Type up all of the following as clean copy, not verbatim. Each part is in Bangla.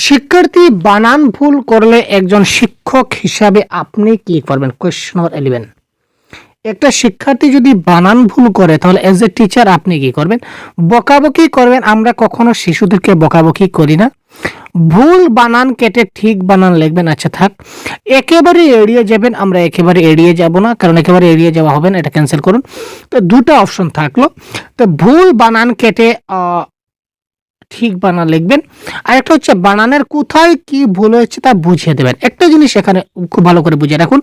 শিক্ষার্থী বানান ভুল করলে একজন শিক্ষক হিসাবে আপনি কি করবেন? কোয়েশ্চন নম্বর 11। একটা শিক্ষার্থী যদি বানান ভুল করে তাহলে এজ এ টিচার আপনি কি করবেন? বকাবকি করবেন। আমরা কখনো শিশুদেরকে বকাবকি করি না। ভুল বানান কেটে ঠিক বানান লিখবেন। আচ্ছা থাক, একেবারে এড়িয়ে যাবেন। আমরা একেবারে এড়িয়ে যাব না, কারণ একেবারে এড়িয়ে যাওয়া হবে না, এটা ক্যান্সেল করুন। তো দুটো অপশন থাকলো। তো ভুল বানান কেটে ঠিক বানান লিখবেন। আর একটা হচ্ছে বানানের কোথায় কি ভুল হয়েছে তা বুঝিয়ে দেবেন। একটা জিনিস এখানে খুব ভালো করে বুঝে রাখুন,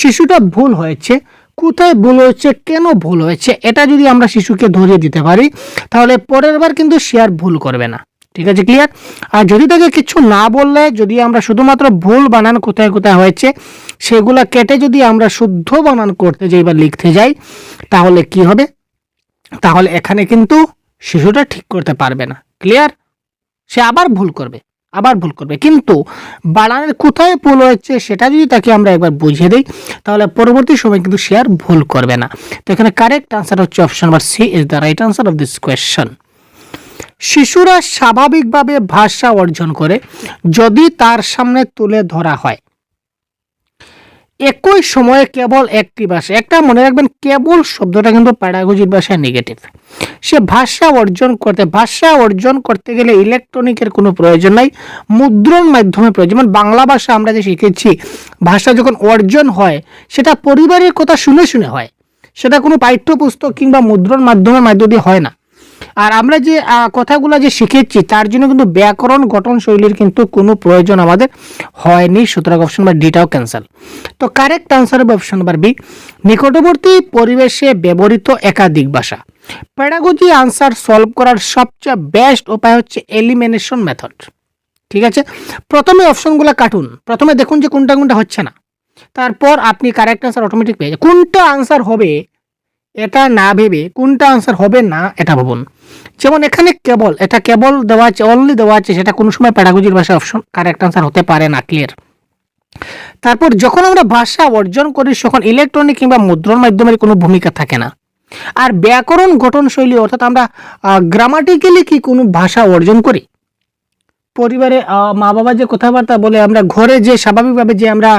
শিশুটা ভুল হয়েছে, কোথায় ভুল হয়েছে, কেন ভুল হয়েছে, এটা যদি আমরা শিশুকে ধরিয়ে দিতে পারি তাহলে পরের বার কিন্তু সে আর ভুল করবে না। ঠিক আছে, ক্লিয়ার? আর যদি তাকে কিছু না বললে, যদি আমরা শুধুমাত্র ভুল বানান কোথায় কোথায় হয়েছে সেগুলা কেটে যদি আমরা শুদ্ধ বানান করতে যাই বা লিখতে যাই, তাহলে কি হবে? তাহলে এখানে কিন্তু শিশুটা ঠিক করতে পারবে না। ক্লিয়ার? সে আবার ভুল করবে, আবার ভুল করবে। কিন্তু বানানের কোথায় ভুল হয়েছে সেটা যদি তাকে আমরা একবার বুঝিয়ে দিই তাহলে পরবর্তী সময় কিন্তু সে আর ভুল করবে না। তো এখানে কারেক্ট আনসার হচ্ছে option number C is the right answer of this question. শিশুরা স্বাভাবিকভাবে ভাষা অর্জন করে যদি তার সামনে তুলে ধরা হয় একই সময়ে কেবল একটি ভাষা। একটা মনে রাখবেন, কেবল শব্দটা কিন্তু প্যাডাগজির ভাষায় নেগেটিভ। সে ভাষা অর্জন করতে গেলে ইলেকট্রনিকের কোনো প্রয়োজন নাই, মুদ্রণ মাধ্যমে প্রয়োজন। যেমন বাংলা ভাষা আমরা যে শিখেছি, ভাষা যখন অর্জন হয় সেটা পরিবারের কথা শুনে শুনে হয়, সেটা কোনো পাঠ্যপুস্তক কিংবা মুদ্রণ মাধ্যমে দিয়ে হয় না। আর আমরা যে কথাগুলো যে শিখেছি তার জন্য কিন্তু ব্যাকরণ গঠন শৈলীর কিন্তু কোনো প্রয়োজন আমাদের হয়নি। সুতরাং অপশন নাম্বার ডিটাও ক্যান্সেল। তো কারেক্ট আনসার হবে অপশন নাম্বার বি, নিকটবর্তী পরিবেশে ব্যবহৃত একাধিক ভাষা। প্যাডাগজি আনসার সলভ করার সবচেয়ে বেস্ট উপায় হচ্ছে এলিমিনেশন মেথড। ঠিক আছে, প্রথমে অপশনগুলো কাটুন, প্রথমে দেখুন যে কোনটা কোনটা হচ্ছে না, তারপর আপনি কারেক্ট আনসার অটোমেটিক পেয়ে যাবেন। কোনটা আনসার হবে এটা না ভেবে কোনটা আনসার হবে না এটা ভাবুন। যেমন এখানে কেবল, এটা কেবল দেওয়া আছে, অনলি দেওয়া আছে, সেটা কোনো সময় প্যাডাগজির ভাষা অপশন কারেক্ট আনসার হতে পারে না। ক্লিয়ার? তারপর যখন আমরা ভাষা অর্জন করি তখন ইলেকট্রনিক কিংবা মুদ্রণ মাধ্যমের কোনো ভূমিকা থাকে না। আর ব্যাকরণ গঠন শৈলী অর্থাৎ আমরা গ্রামাটিক্যালি কি কোনো ভাষা অর্জন করি? পরিবারে মা বাবা যে কথাবার্তা বলে, আমরা ঘরে যে স্বাভাবিকভাবে যে আমরা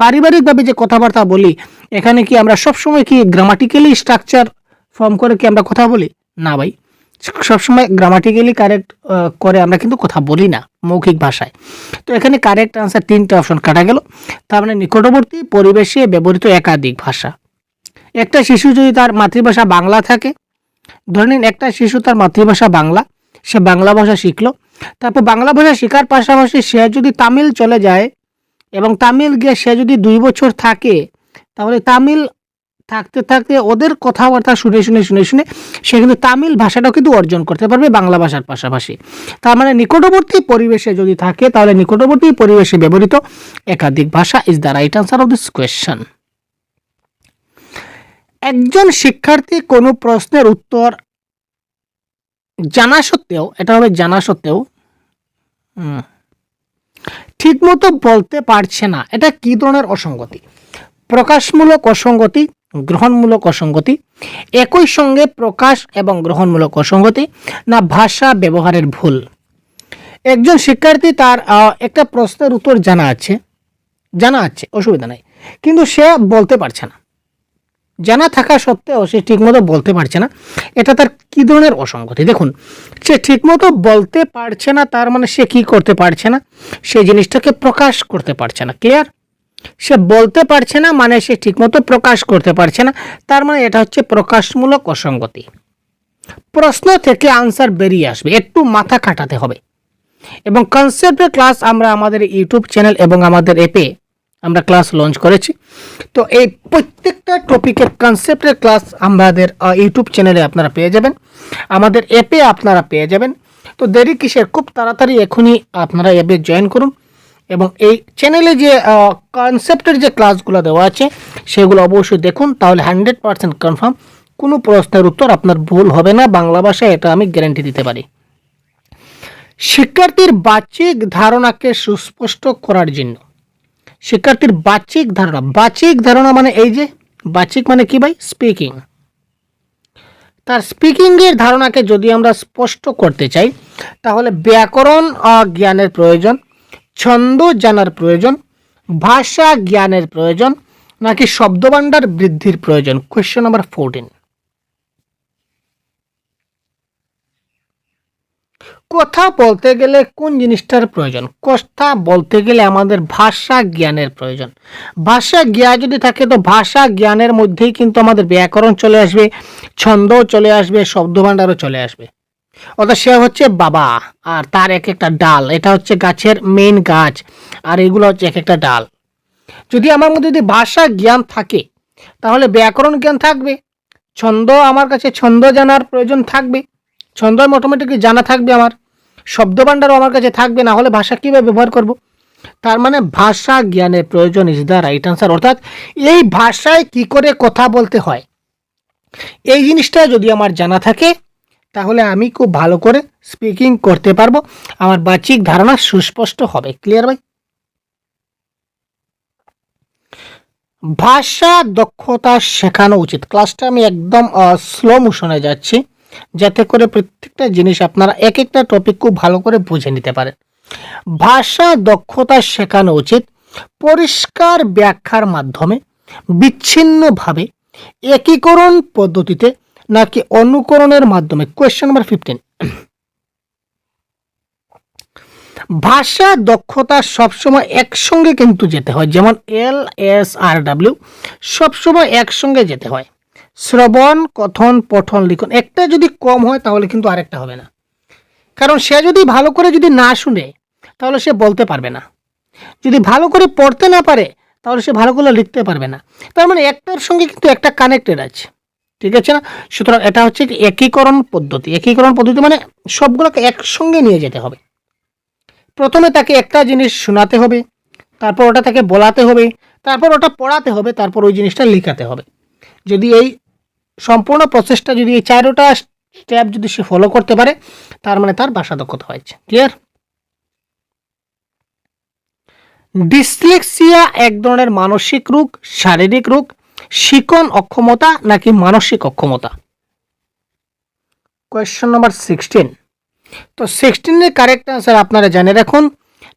পারিবারিকভাবে যে কথাবার্তা বলি, এখানে কি আমরা সবসময় কি গ্রামাটিক্যালি স্ট্রাকচার ফর্ম করে কি আমরা কথা বলি? না ভাই, সবসময় গ্রামাটিক্যালি কারেক্ট করে আমরা কিন্তু কথা বলি না মৌখিক ভাষায়। তো এখানে কারেক্ট আনসার তিনটে অপশন কাটা গেল। তার মানে নিকটবর্তী পরিবেশে ব্যবহৃত একাধিক ভাষা। একটা শিশু যদি তার মাতৃভাষা বাংলা থাকে, ধরে নিন একটা শিশু তার মাতৃভাষা বাংলা, সে বাংলা ভাষা শিখলো, তারপর বাংলা ভাষা শেখার পাশাপাশি সে যদি তামিল চলে যায় এবং তামিল গিয়ে সে যদি 2 বছর থাকে, তাহলে তামিল থাকতে থাকতে ওদের কথাবার্তা শুনে শুনে শুনে শুনে সে কিন্তু তামিল ভাষাটাও কিন্তু অর্জন করতে পারবে বাংলা ভাষার পাশাপাশি। তার মানে নিকটবর্তী পরিবেশে যদি থাকে তাহলে নিকটবর্তী পরিবেশে ব্যবহৃত একাধিক ভাষা is the right answer of this question. একজন শিক্ষার্থী কোনো প্রশ্নের উত্তর জানা সত্ত্বেও, এটা হবে জানা সত্ত্বেও ঠিকমতো বলতে পারছে না, এটা কি ধরনের অসঙ্গতি? প্রকাশমূলক অসঙ্গতি, গ্রহণমূলক অসঙ্গতি, একই সঙ্গে প্রকাশ এবং গ্রহণমূলক অসঙ্গতি, না ভাষা ব্যবহারের ভুল? একজন শিক্ষার্থী তার একটা প্রশ্নের উত্তর জানা আছে, অসুবিধা নাই, কিন্তু সে বলতে পারছে না। জানা থাকা সত্ত্বেও সে ঠিকমতো বলতে পারছে না, এটা তার কি ধরনের অসঙ্গতি? দেখুন, সে ঠিকমতো বলতে পারছে না, তার মানে সে কি করতে পারছে না? সেই জিনিসটাকে প্রকাশ করতে পারছে না। ক্লিয়ার? সে বলতে পারছে না মানে সে ঠিকমতো প্রকাশ করতে পারছে না, তার মানে এটা হচ্ছে প্রকাশমূলক অসঙ্গতি। প্রশ্ন থেকে আনসার বেরিয়ে আসবে, একটু মাথা খাটাতে হবে। এবং কনসেপ্টের ক্লাস আমরা আমাদের ইউটিউব চ্যানেল এবং আমাদের অ্যাপে আমরা ক্লাস লঞ্চ করেছি। তো এই প্রত্যেকটা টপিকের কনসেপ্টের ক্লাস আমাদের ইউটিউব চ্যানেলে আপনারা পেয়ে যাবেন, আমাদের অ্যাপে আপনারা পেয়ে যাবেন। তো দেরি কিসের, খুব তাড়াতাড়ি এখনই আপনারা অ্যাপে জয়েন করুন এবং এই চ্যানেলে যে কনসেপ্টের যে ক্লাসগুলো দেওয়া আছে সেগুলো অবশ্যই দেখুন, তাহলে 100% কনফার্ম কোনো প্রশ্নের উত্তর আপনার ভুল হবে না বাংলা ভাষায়, এটা আমি গ্যারান্টি দিতে পারি। শিক্ষার্থীর বাহ্যিক ধারণাকে সুস্পষ্ট করার জন্য, শিক্ষার্থীর বাহ্যিক ধারণা মানে এই যে বাহ্যিক মানে কি ভাই? স্পিকিং। তার স্পিকিংয়ের ধারণাকে যদি আমরা স্পষ্ট করতে চাই তাহলে ব্যাকরণ জ্ঞানের প্রয়োজন, ছন্দ জানার প্রয়োজন, ভাষা জ্ঞানের প্রয়োজন, নাকি শব্দভাণ্ডার বৃদ্ধির প্রয়োজন? Question number 14। কথা বলতে গেলে কোন জিনিসটার প্রয়োজন? কথা বলতে গেলে আমাদের ভাষা জ্ঞানের প্রয়োজন। ভাষা জ্ঞান যদি থাকে তো ভাষা জ্ঞানের মধ্যেই কিন্তু আমাদের ব্যাকরণ চলে আসবে, ছন্দও চলে আসবে, শব্দভাণ্ডারও চলে আসবে। অর্থাৎ সে হচ্ছে বাবা, আর তার এক একটা ডাল, এটা হচ্ছে গাছের মেইন গাছ, আর এগুলো হচ্ছে এক একটা ডাল। যদি আমার মধ্যে যদি ভাষা জ্ঞান থাকে তাহলে ব্যাকরণ জ্ঞান থাকবে, ছন্দ, আমার কাছে ছন্দ জানার প্রয়োজন থাকবে, ছন্দ অটোমেটিকলি জানা থাকবে, আমার শব্দভাণ্ডারও আমার কাছে থাকবে, না হলে ভাষা কীভাবে ব্যবহার করব? তার মানে ভাষা জ্ঞানের প্রয়োজন ইজ দ্য রাইট আনসার। অর্থাৎ এই ভাষায় কি করে কথা বলতে হয় এই জিনিসটা যদি আমার জানা থাকে তাহলে আমি খুব ভালো করে স্পিকিং করতে পারবো, আমার বাহ্যিক ধারণা সুস্পষ্ট হবে। ক্লিয়ার ভাই? ভাষা দক্ষতা শেখানো উচিত। ক্লাসটা আমি একদম স্লো মোশনে যাচ্ছি যাতে করে প্রত্যেকটা জিনিস আপনারা এক একটা টপিক খুব ভালো করে বুঝে নিতে পারেন। ভাষা দক্ষতা শেখানো উচিত পরিষ্কার ব্যাখ্যার মাধ্যমে, বিচ্ছিন্নভাবে, একীকরণ পদ্ধতিতে, নাকি অনুকরণের মাধ্যমে? Question number 15। ভাষা দক্ষতা সবসময় একসঙ্গে কিন্তু যেতে হয়, যেমন LSRW সবসময় একসঙ্গে যেতে হয়। শ্রবণ, কথন, পঠন, লিখন, একটা যদি কম হয় তাহলে কিন্তু আরেকটা হবে না। কারণ সে যদি ভালো করে যদি না শুনে তাহলে সে বলতে পারবে না, যদি ভালো করে পড়তে না পারে তাহলে সে ভালো করে লিখতে পারবে না। তার মানে একটার সঙ্গে কিন্তু একটা কানেক্টেড আছে, ঠিক আছে না? সুতরাং এটা হচ্ছে একীকরণ পদ্ধতি। একীকরণ পদ্ধতি মানে সবগুলোকে একসঙ্গে নিয়ে যেতে হবে। প্রথমে তাকে একটা জিনিস শোনাতে হবে, তারপর ওটা তাকে বলাতে হবে, তারপর ওটা পড়াতে হবে, তারপর ওই জিনিসটা লেখাতে হবে। যদি এই সম্পূর্ণ প্রসেসটা যদি এই 4টা স্টেপ যদি সে ফলো করতে পারে তার মানে তার ভাষা দক্ষতা হয়েছে। ক্লিয়ার? ডিসলেক্সিয়া এক ধরনের মানসিক রোগ, শারীরিক রোগ, শিখন অক্ষমতা, নাকি মানসিক অক্ষমতা? Question number 16। তো 16-এর কারেক্ট আনসার আপনারা জানেন রাখুন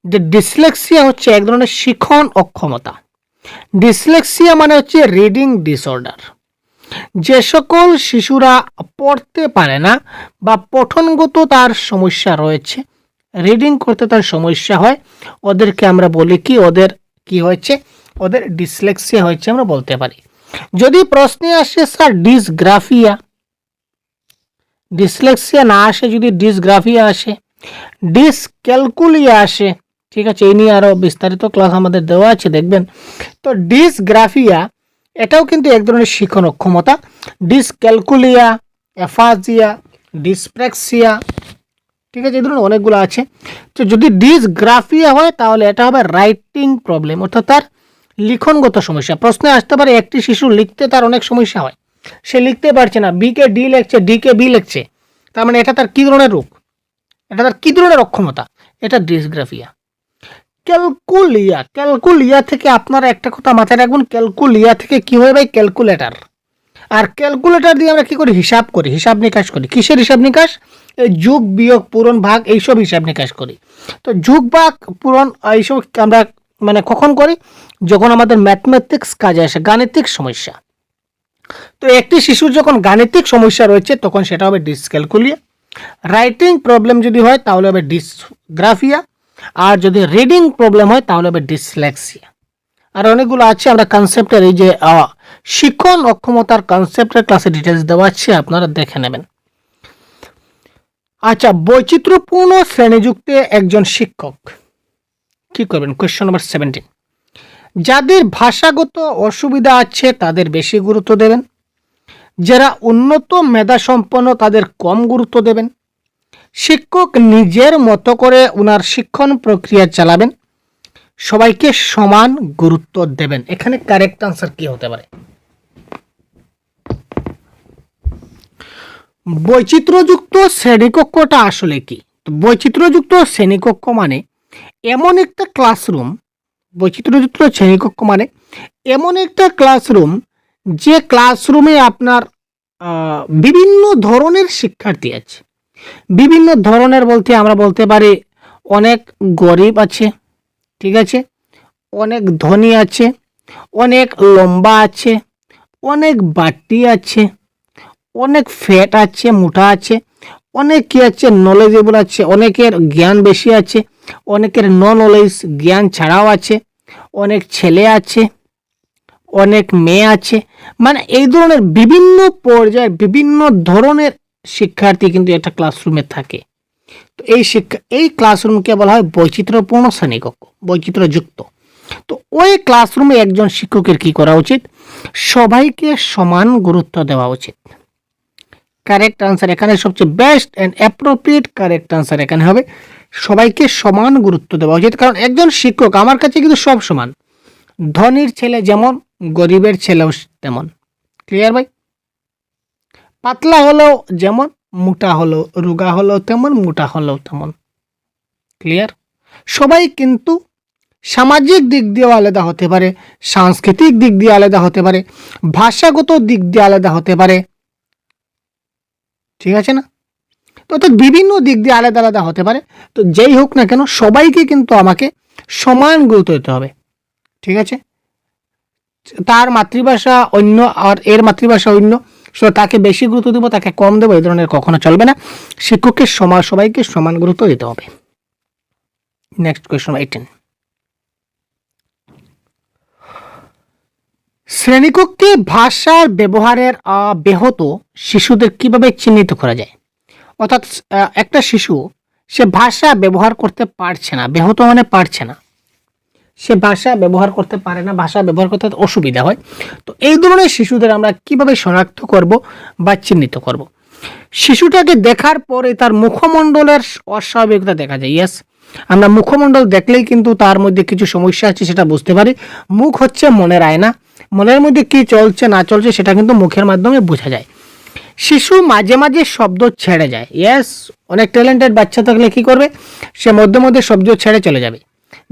যে ডিসলেক্সিয়া হচ্ছে এক ধরনের শিখন অক্ষমতা। ডিসলেক্সিয়া মানে হচ্ছে রিডিং ডিসঅর্ডার। যে সকল শিশুরা পড়তে পারে না বা পঠনগত তার সমস্যা রয়েছে, রিডিং করতে তার সমস্যা হয়, ওদেরকে আমরা বলি কি, ওদের কি হয়েছে, ওদের ডিসলেক্সিয়া হয়েছে আমরা বলতে পারি। যদি প্রশ্নে আসে স্যার ডিসগ্রাফিয়া, ডিসলেক্সিয়া না আসে, যদি ডিসগ্রাফিয়া আসে, ডিসক্যালকুলিয়া আসে, ঠিক আছে, এই নিয়ে আরও বিস্তারিত ক্লাস আমাদের দেওয়া আছে, দেখবেন। তো ডিসগ্রাফিয়া এটাও কিন্তু এক ধরনের শিখন অক্ষমতা। ডিসক্যালকুলিয়া, অ্যাফাজিয়া, ডিসপ্রেক্সিয়া, ঠিক আছে, এই ধরনের অনেকগুলো আছে। তো যদি ডিসগ্রাফিয়া হয় তাহলে এটা হবে রাইটিং প্রবলেম, অর্থাৎ তার লিখনগত সমস্যা। প্রশ্নে আসতে পারে একটি শিশু লিখতে তার অনেক সমস্যা হয়, সে লিখতে পারছে না, বিকে ডি লিখছে, ডিকে বি লিখছে, তার মানে এটা তার কী ধরনের রোগ, এটা তার কী ধরনের অক্ষমতা? এটা ডিসগ্রাফিয়া। ক্যালকুলিয়া, ক্যালকুলিয়া থেকে আপনারা একটা কথা মাথায় রাখবেন, ক্যালকুলিয়া থেকে কি হয় ভাই? ক্যালকুলেটার। আর ক্যালকুলেটার দিয়ে আমরা কি করি? হিসাব করি, হিসাব নিকাশ করি। কিসের হিসাব নিকাশ? এই যোগ, বিয়োগ, পূরণ, ভাগ, এইসব হিসাব নিকাশ করি। তো যোগ, ভাগ, পূরণ এইসব আমরা মানে কখন করি? যখন আমাদের ম্যাথমেটিক্স কাজে আসে, গাণিতিক সমস্যা। তো একটি শিশুর যখন গাণিতিক সমস্যা রয়েছে তখন সেটা হবে ডিসক্যালকুলিয়া। রাইটিং প্রবলেম যদি হয় তাহলে হবে ডিসগ্রাফিয়া, আর যদি রিডিং প্রবলেম হয় তাহলে হবে ডিসলেক্সিয়া। আর অনেকগুলো আছে, আমরা কনসেপ্টের এই যে শিখন অক্ষমতার কনসেপ্টের ক্লাসে ডিটেলস দেওয়া আছে, আপনারা দেখে নেবেন। আচ্ছা, বৈচিত্র্যপূর্ণ শ্রেণীযুক্তে একজন শিক্ষক কি করবেন? Question number 17। যাদের ভাষাগত অসুবিধা আছে তাদের বেশি গুরুত্ব দেবেন, যারা উন্নত মেধা সম্পন্ন তাদের কম গুরুত্ব দেবেন, শিক্ষক নিজের মতো করে ওনার শিক্ষণ প্রক্রিয়া চালাবেন, সবাইকে সমান গুরুত্ব দেবেন। এখানে কারেক্ট আনসার কি হতে পারে? বৈচিত্র্যযুক্ত শ্রেণীকক্ষটা আসলে কি? তো বৈচিত্র্যযুক্ত শ্রেণীকক্ষ মানে এমন একটা ক্লাসরুম, বৈচিত্র্যযুক্ত শ্রেণীকক্ষ মানে এমন একটা ক্লাসরুম যে ক্লাসরুমে আপনার বিভিন্ন ধরনের শিক্ষার্থী আছে। বিভিন্ন ধরনের বলতে আমরা বলতে পারি অনেক গরিব আছে, ঠিক আছে, অনেক ধনী আছে, অনেক লম্বা আছে, অনেক বাটি আছে, অনেক ফ্যাট আছে, মোটা আছে, অনেক কি আছে নলেজেবল আছে, অনেকের জ্ঞান বেশি আছে, অনেকের নলেজ জ্ঞান ছাড়াও আছে, অনেক ছেলে আছে, অনেক মেয়ে আছে। মানে এই ধরনের বিভিন্ন পর্যায়ের বিভিন্ন ধরনের শিক্ষার্থী কিন্তু একটা ক্লাসরুমে থাকে। তো এই ক্লাসরুমকে বলা হয় বৈচিত্র্যপূর্ণ শ্রেণীকক্ষ, বৈচিত্র্যযুক্ত। তো ওই ক্লাসরুমে একজন শিক্ষকের কি করা উচিত? সবাইকে সমান গুরুত্ব দেওয়া উচিত। কারেক্ট আনসার এখানে সবচেয়ে best and appropriate correct answer এখানে হবে সবাইকে সমান গুরুত্ব দেওয়া উচিত। কারণ একজন শিক্ষক আমার কাছে কিন্তু সব সমান, ধনীর ছেলে যেমন গরিবের ছেলেও তেমন। ক্লিয়ার ভাই? পাতলা হলেও যেমন, মোটা হলেও, রোগা হলেও তেমন, মোটা হলেও তেমন। ক্লিয়ার? সবাই কিন্তু সামাজিক দিক দিয়েও আলাদা হতে পারে, সাংস্কৃতিক দিক দিয়ে আলাদা হতে পারে, ভাষাগত দিক দিয়ে আলাদা হতে পারে, ঠিক আছে না? তো অর্থাৎ বিভিন্ন দিক দিয়ে আলাদা আলাদা হতে পারে। তো যেই হোক না কেন সবাইকে কিন্তু আমাকে সমান গুরুত্ব দিতে হবে, ঠিক আছে? তার মাতৃভাষা অন্য আর এর মাতৃভাষা অন্য, সো তাকে বেশি গুরুত্ব দেবো, তাকে কম দেবো, এই ধরনের কখনো চলবে না। শিক্ষককে সবাইকে সমান গুরুত্ব দিতে হবে। নেক্সট কোয়েশ্চন 18, শ্রেণীকক্ষে ভাষার ব্যবহারের ব্যাহত শিশুদের কিভাবে চিহ্নিত করা যায়? অর্থাৎ একটা শিশু সে ভাষা ব্যবহার করতে পারছে না, ব্যাহত মানে পারছে না, সে ভাষা ব্যবহার করতে পারে না, ভাষা ব্যবহার করতে অসুবিধা হয়। তো এই ধরনের শিশুদের আমরা কিভাবে শনাক্ত করব বা চিহ্নিত করব? শিশুটাকে দেখার পরে তার মুখমণ্ডলের অস্বাভাবিকতা দেখা যায়। ইয়েস, আমরা মুখমণ্ডল দেখলেই কিন্তু তার মধ্যে কিছু সমস্যা আছে সেটা বুঝতে পারি। মুখ হচ্ছে মনের আয়না, মনের মধ্যে কি চলছে না চলছে সেটা কিন্তু মুখের মাধ্যমে বোঝা যায়। শিশু মাঝে মাঝে শব্দ ছেড়ে যায়। ইয়েস, অনেক ট্যালেন্টেড বাচ্চা থাকলে কি করবে? সে মধ্যে মধ্যে শব্দ ছেড়ে চলে যাবে,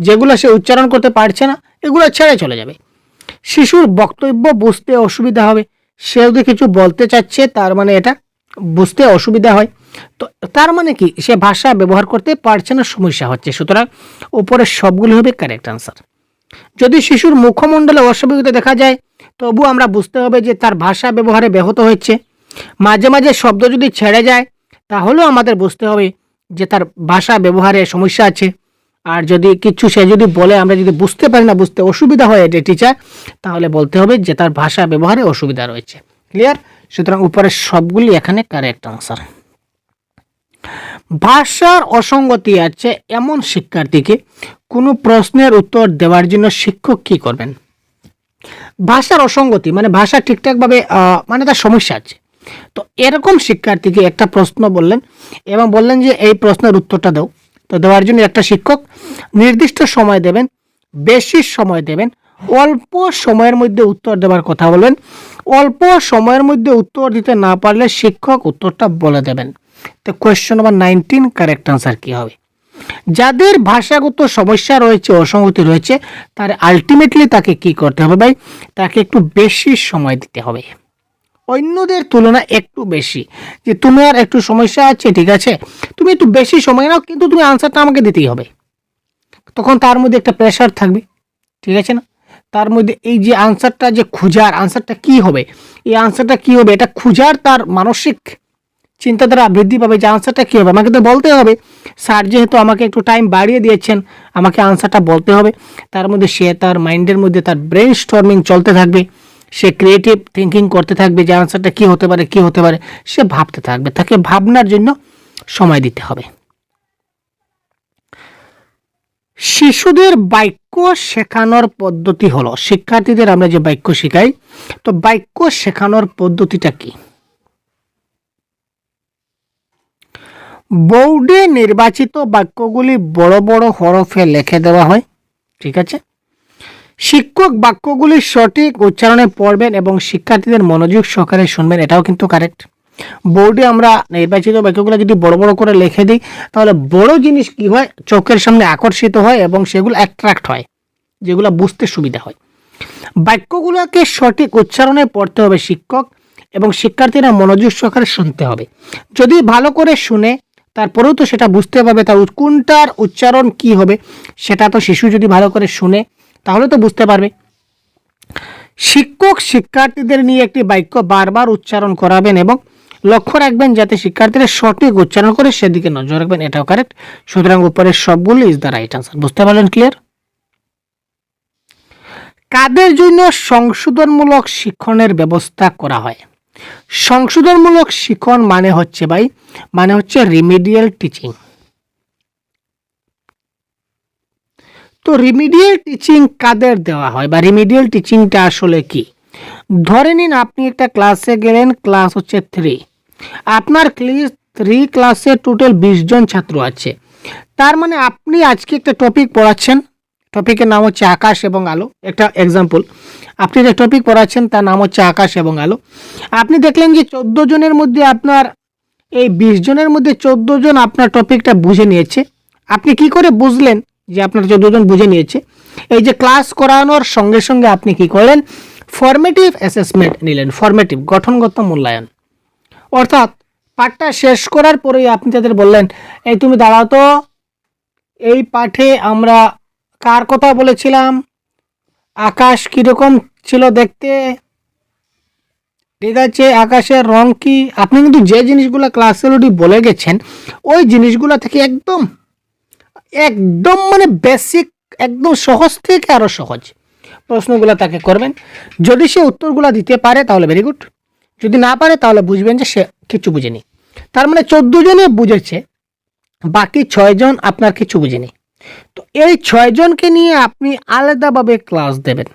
যেগুলো সে উচ্চারণ করতে পারছে না এগুলো ছেড়ে চলে যাবে। শিশুর বক্তব্য বুঝতে অসুবিধা হবে, সে যদি কিছু বলতে চাচ্ছে তার মানে এটা বুঝতে অসুবিধা হয়। তো তার মানে কি? সে ভাষা ব্যবহার করতে পারছে না, সমস্যা হচ্ছে। সুতরাং উপরের সবগুলো হবে কারেক্ট আনসার। যদি শিশুর মুখমণ্ডলে অস্বাভাবিকতা দেখা যায় তবু আমরা বুঝতে হবে যে তার ভাষা ব্যবহারে ব্যাহত হচ্ছে। মাঝে মাঝে শব্দ যদি ছেড়ে যায় তাহলেও আমাদের বুঝতে হবে যে তার ভাষা ব্যবহারে সমস্যা আছে। আর যদি কিছু সে যদি বলে আমরা যদি বুঝতে পারি না, বুঝতে অসুবিধা হয় যে টিচার, তাহলে বলতে হবে যে তার ভাষা ব্যবহারে অসুবিধা রয়েছে। ক্লিয়ার? সুতরাং উপরের সবগুলি এখানে কারেক্ট আনসার। ভাষার অসঙ্গতি আছে এমন শিক্ষার্থীকে কোনো প্রশ্নের উত্তর দেওয়ার জন্য শিক্ষক কি করবেন? ভাষার অসঙ্গতি মানে ভাষা ঠিকঠাকভাবে মানে তার সমস্যা আছে। তো এরকম শিক্ষার্থীকে একটা প্রশ্ন বললেন এবং বললেন যে এই প্রশ্নের উত্তরটা দাও। তো দেওয়ার জন্য একটা শিক্ষক নির্দিষ্ট সময় দেবেন, বেশি সময় দেবেন, অল্প সময়ের মধ্যে উত্তর দেওয়ার কথা বলবেন। অল্প সময়ের মধ্যে উত্তর দিতে না পারলে শিক্ষক উত্তরটা বলে দেবেন। তো কোয়েশ্চন নাম্বার 19 কারেক্ট আনসার কি হবে? যাদের ভাষাগত সমস্যা রয়েছে, অসঙ্গতি রয়েছে, তার আলটিমেটলি তাকে কি করতে হবে ভাই? তাকে একটু বেশি সময় দিতে হবে, অন্যদের তুলনায় একটু বেশি। যে তোমার একটু সমস্যা আছে, ঠিক আছে, তুমি একটু বেশি সময় নাও, কিন্তু তুমি আনসারটা আমাকে দিতেই হবে। তখন তার মধ্যে একটা প্রেশার থাকবে, ঠিক আছে না? তার মধ্যে এই যে আনসারটা যে খুঁজার, আনসারটা কি হবে, এই আনসারটা কি হবে, এটা খুঁজার তার মানসিক চিন্তাধারা বৃদ্ধি পাবে যে আনসারটা কী হবে। আমাকে তো বলতে হবে, স্যার যেহেতু আমাকে একটু টাইম বাড়িয়ে দিয়েছেন আমাকে আনসারটা বলতে হবে। তার মধ্যে সে তার মাইন্ডের মধ্যে তার ব্রেন স্টর্মিং চলতে থাকবে, সে ক্রিয়েটিভ থিঙ্কিং করতে থাকবে যে আনসারটা কী হতে পারে, কী হতে পারে, সে ভাবতে থাকবে। তাকে ভাবনার জন্য সময় দিতে হবে। শিশুদের বাক্য শেখানোর পদ্ধতি হলো, শিক্ষার্থীদের আমরা যে বাক্য শেখাই, তো বাক্য শেখানোর পদ্ধতিটা কি? বোর্ডে নির্বাচিত বাক্যগুলি বড় বড় হরফে লিখে দেওয়া হয়, ঠিক আছে। শিক্ষক বাক্যগুলি সঠিক উচ্চারণে পড়বেন এবং শিক্ষার্থীদের মনোযোগ সহকারে শুনবেন, এটাও কিন্তু কারেক্ট। বোর্ডে আমরা নির্বাচিত বাক্যগুলো যদি বড় বড় করে লিখে দিই তাহলে বড় জিনিস কি হয়, চোখের সামনে আকর্ষিত হয় এবং সেগুলো অ্যাট্রাক্ট হয়, যেগুলো বুঝতে সুবিধা হয়। বাক্যগুলোকে সঠিক উচ্চারণে পড়তে হবে শিক্ষক এবং শিক্ষার্থীরা মনোযোগ সহকারে শুনতে হবে। যদি ভালো করে শুনে তারপরেও তো সেটা বুঝতে পারবে তার কোনটার উচ্চারণ কি হবে, সেটা তো শিশু যদি ভালো করে শুনে তাহলে তো বুঝতে পারবে। শিক্ষক শিক্ষার্থীদের নিয়ে একটি বাক্য বারবার উচ্চারণ করাবেন এবং লক্ষ্য রাখবেন যাতে শিক্ষার্থীরা সঠিক উচ্চারণ করে সেদিকে নজর রাখবেন, এটাও কারেক্ট। সুতরাং উপরের সবগুলো ইজ দ্য রাইট আনসার। বুঝতে পারলেন? ক্লিয়ার? কাদের জন্য সংশোধনমূলক শিক্ষণের ব্যবস্থা করা হয়? সংশোধনমূলক শিক্ষণ মানে হচ্ছে রিমিডিয়াল টিচিং। তো রিমিডিয়াল টিচিং কাদের দেওয়া হয় বা রিমিডিয়াল টিচিংটা আসলে কি? ধরে নিন আপনি একটা ক্লাসে গেলেন, ক্লাস হচ্ছে 3, আপনার ক্লাস 3 ক্লাসে টোটাল 20 জন ছাত্র আছে। তার মানে আপনি আজকে একটা টপিক পড়াচ্ছেন, টপিকের নাম হচ্ছে আকাশ এবং আলো। একটা এক্সাম্পল, আপনি যে টপিক পড়াচ্ছেন তার নাম হচ্ছে আকাশ এবং আলো। আপনি দেখলেন যে 14 জনের মধ্যে আপনার এই 20 জনের মধ্যে 14 জন আপনার টপিকটা বুঝে নিয়েছে। আপনি কি করে বুঝলেন যে আপনার 14 জন বুঝে নিয়েছে? এই যে ক্লাস করানোর সঙ্গে সঙ্গে আপনি কি করলেন? ফর্মেটিভ অ্যাসেসমেন্ট নিলেন, ফর্মেটিভ গঠনগত মূল্যায়ন। অর্থাৎ পাঠটা শেষ করার পরেই আপনি তাদের বললেন, এই তুমি দাঁড়াও তো, এই পাঠে আমরা কার কথা বলেছিলাম, আকাশ কীরকম ছিল দেখতে, ঠিক আছে, আকাশের রং কি। আপনি কিন্তু যে জিনিসগুলো ক্লাসে অলরেডি বলে গেছেন ওই জিনিসগুলো থেকে একদম একদম মানে বেসিক, একদম সহজ থেকে আরও সহজ প্রশ্নগুলো তাকে করবেন। যদি সে উত্তরগুলো দিতে পারে তাহলে ভেরি গুড, যদি না পারে তাহলে বুঝবেন যে সে কিছু বুঝেনি। তার মানে 14 জনে বুঝেছে, বাকি 6 জন আপনার কিছু বুঝেনি। তো এই 6 জনকে নিয়ে আপনি আলাদাভাবে ক্লাস দেবেন।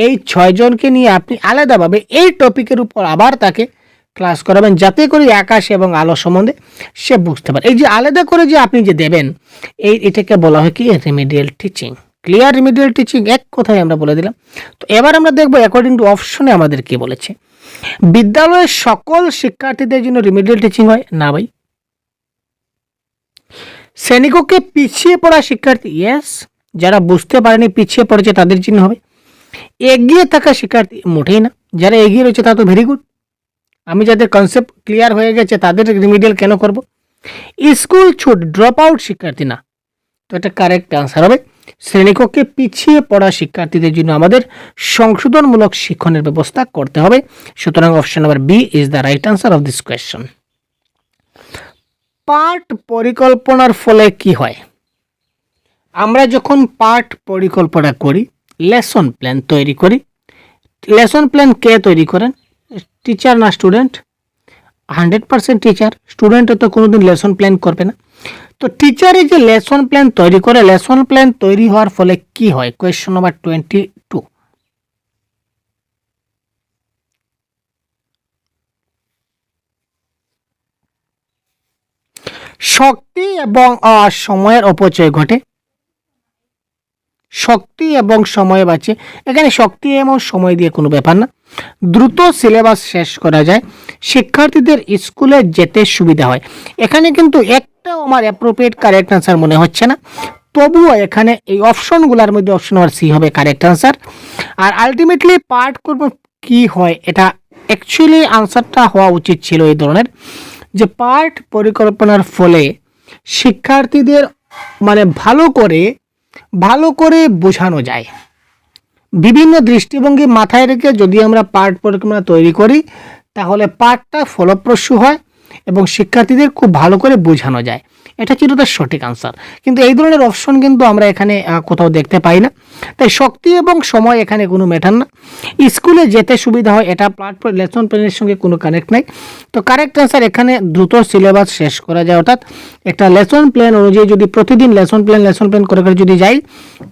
এই 6 জনকে নিয়ে আপনি আলাদাভাবে এই টপিকের উপর আবার তাকে ক্লাস করাবেন, যাতে করে আকাশ এবং আলো সম্বন্ধে সে বুঝতে পারে। এই যে আলাদা করে যে আপনি যে দেবেন, এটাকে বলা হয় কি? Remedial teaching. Clear? Remedial teaching এক কথায় আমরা বলে দিলাম। তো এবার আমরা দেখব অ্যাকর্ডিং টু অপশনে আমাদের কি বলেছে। বিদ্যালয়ের সকল শিক্ষার্থীদের জন্য রিমিডিয়াল টিচিং হয় না ভাই। শ্রেণীকক্ষে পিছিয়ে পড়া শিক্ষার্থী, ইয়েস, যারা বুঝতে পারেনি পিছিয়ে পড়েছে তাদের জন্য হবে। এগিয়ে থাকা শিক্ষার্থী, মোটেই না। যারা এগিয়ে রয়েছে তা তো ভেরি গুড। আমি যাদের কনসেপ্ট ক্লিয়ার হয়ে গেছে তাদের রিমিডিয়াল কেন করব? স্কুল ছুট, ড্রপ আউট শিক্ষার্থী না। তো এটা কারেক্ট আনসার হবে। শ্রেণীকক্ষে পিছিয়ে পড়া শিক্ষার্থীদের জন্য আমাদের সংশোধনমূলক শিক্ষণের ব্যবস্থা করতে হবে। সুতরাং option number B is the right answer of this question. পাঠ পরিকল্পনার ফলে কি হয়? আমরা যখন পাঠ পরিকল্পনা করি, লেসন প্ল্যান তৈরি করি, লেসন প্ল্যান কে তৈরি করেন? টিচার না স্টুডেন্ট? 100% টিচার। স্টুডেন্ট তো কোনোদিন লেসন প্ল্যান করবে না। তো টিচারে যে লেসন প্ল্যান তৈরি করে, লেসন প্ল্যান তৈরি হওয়ার ফলে কি হয়? Question number 22। শক্তি এবং সময়ের অপচয় ঘটে। শক্তি এবং সময় বাঁচে। এখানে শক্তি এবং সময় দিয়ে কোনো ব্যাপার না। দ্রুত সিলেবাস শেষ করা যায়। শিক্ষার্থীদের স্কুলে যেতে সুবিধা হয়। এখানে কিন্তু একটাও আমার অ্যাপ্রোপ্রিয়েট কারেক্ট আনসার মনে হচ্ছে না। তবুও এখানে এই অপশনগুলোর মধ্যে অপশন নাম্বার সি হবে কারেক্ট আনসার। আর আলটিমেটলি পাঠ করব কি হয়, এটা অ্যাকচুয়ালি আনসারটা হওয়া উচিত ছিল এই ধরনের, যে পাঠ পরিকল্পনার ফলে শিক্ষার্থীদের মানে ভালো করে বোঝানো যায়। বিভিন্ন দৃষ্টিভঙ্গি মাথায় রেখে যদি আমরা পাঠ পরিকল্পনা তৈরি করি তাহলে পাঠটা ফলপ্রসূ হয় এবং শিক্ষার্থীদের খুব ভালো করে বোঝানো যায়। এটা ছিল তার সঠিক আনসার। কিন্তু এই ধরনের অপশন কিন্তু আমরা এখানে কোথাও দেখতে পাই না। তাই শক্তি এবং সময় এখানে কোনো ম্যাটার না। স্কুলে যেতে সুবিধা হয়, এটা লেসন প্ল্যানের সঙ্গে কোনো কানেক্ট নাই। তো কারেক্ট আনসার এখানে দ্রুত সিলেবাস শেষ করা যায়। অর্থাৎ একটা লেসন প্ল্যান অনুযায়ী যদি প্রতিদিন লেসন প্ল্যান করে যদি যাই